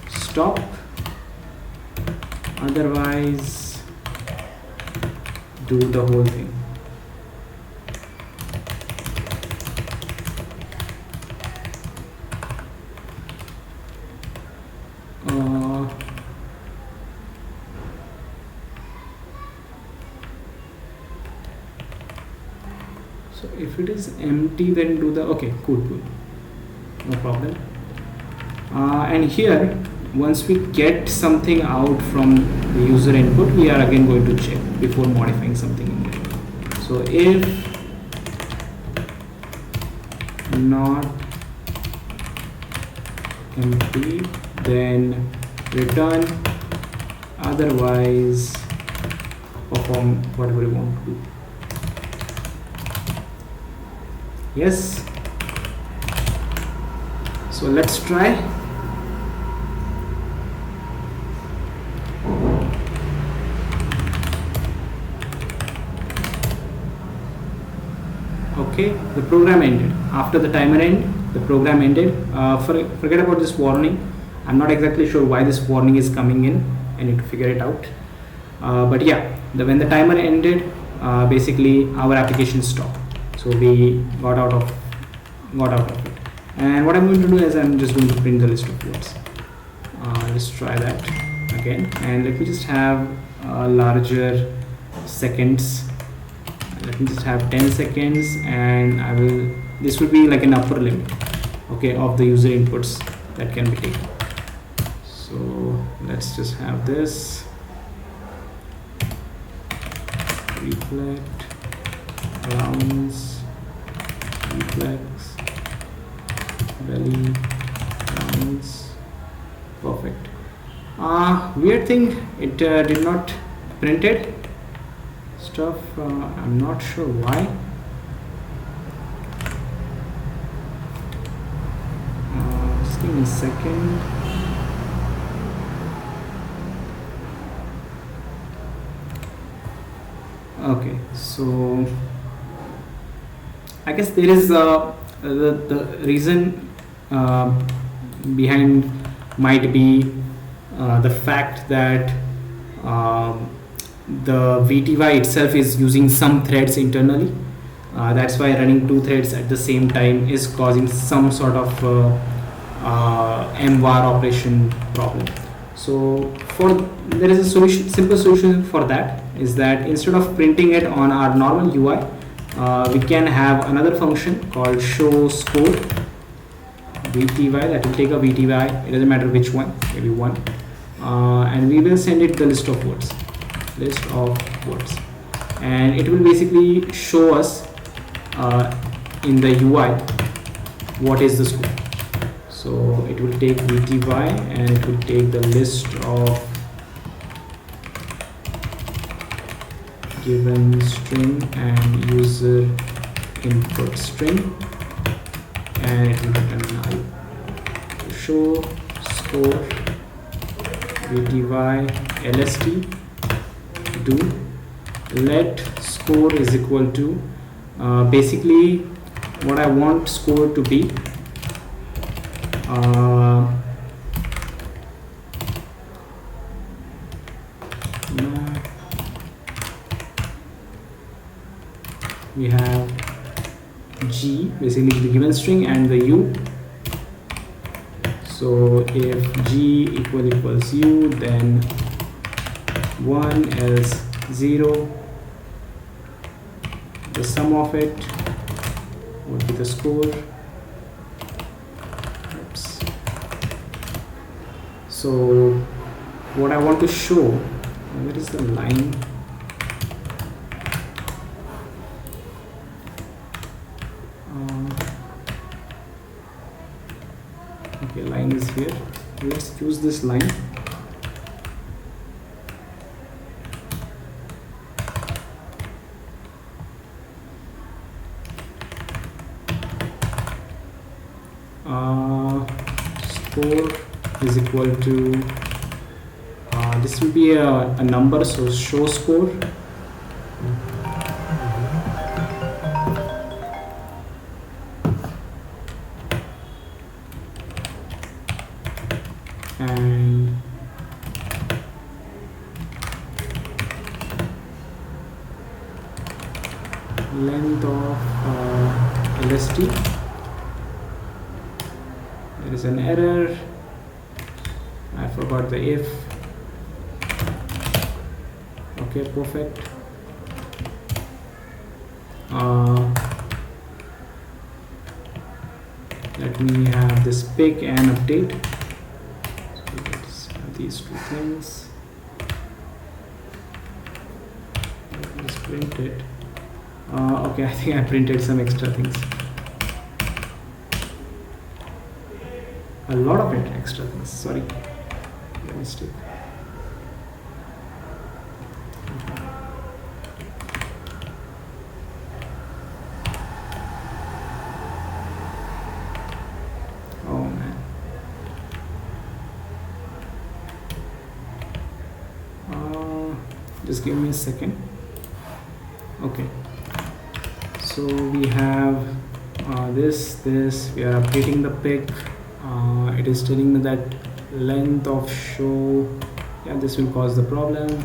stop, otherwise do the whole thing. So if it is empty, then do the cool, no problem. And here, once we get something out from the user input, we are again going to check before modifying something in there. So if not empty, then return, otherwise perform whatever you want to do. Yes, so let's try. Okay, the program ended. After the timer end, the program ended. Forget about this warning. I'm not exactly sure why this warning is coming in. I need to figure it out. But yeah, when the timer ended, basically our application stopped. So we got out of it. And what I'm going to do is I'm just going to print the list of words. Let's try that again, and let me just have larger seconds. Let me just have 10 seconds, and this will be like an upper limit, okay, of the user inputs that can be taken. So let's just have this reflect, allowance, reflex, belly, allowance. Perfect. Weird thing, it did not printed stuff. I'm not sure why. Just give me a second. Okay, so I guess there is the reason behind might be the fact that the VTY itself is using some threads internally. That's why running two threads at the same time is causing some sort of mvar operation problem. So there is a simple solution for that, is that instead of printing it on our normal UI, we can have another function called show score VTY that will take a VTY, it doesn't matter which one, maybe one, and we will send it the list of words, and it will basically show us in the UI what is the score. So it will take VTY and it will take the list of given string and user input string, and it will return null. Show score VTY lst do let score is equal to basically what I want score to be. We have G, basically the given string, and the U. So if G equals U, then 1 else 0. The sum of it would be the score. Oops. So what I want to show, where is the line? Okay, line is here. Let's use this line. Score is equal to this will be a number, so show score. And length of LST. There is an error. I forgot the if. Okay, perfect. Let me have this pick and update. So let's have these two things. Let's print it. Okay, I think I printed some extra things. A lot of it extra things. Sorry, the mistake. Oh man. Just give me a second. Okay. So we have this. We are updating the pick. It is telling me that length of show, yeah, this will cause the problem.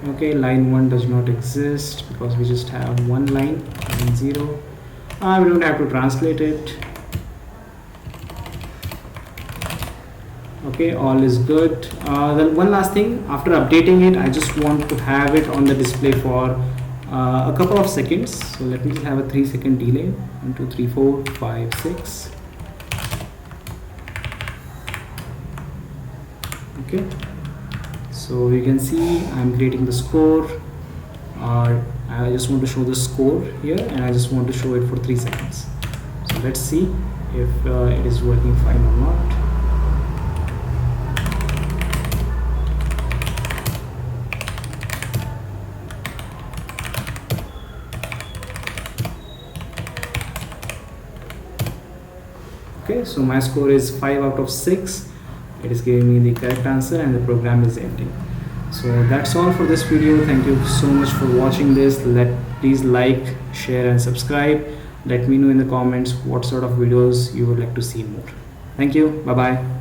Okay, line 1 does not exist because we just have one line 0. We don't have to translate it. Okay, all is good. The one last thing, after updating it, I just want to have it on the display for a couple of seconds. So let me just have a 3-second delay. 1 2 3 4 5 6. Okay, so you can see I'm creating the score. I just want to show the score here, and I just want to show it for 3 seconds. So let's see if it is working fine or not. Okay, so my score is 5 out of 6. It is giving me the correct answer and the program is ending. So that's all for this video. Thank you so much for watching this. Please like, share and subscribe. Let me know in the comments what sort of videos you would like to see more. Thank you. Bye bye.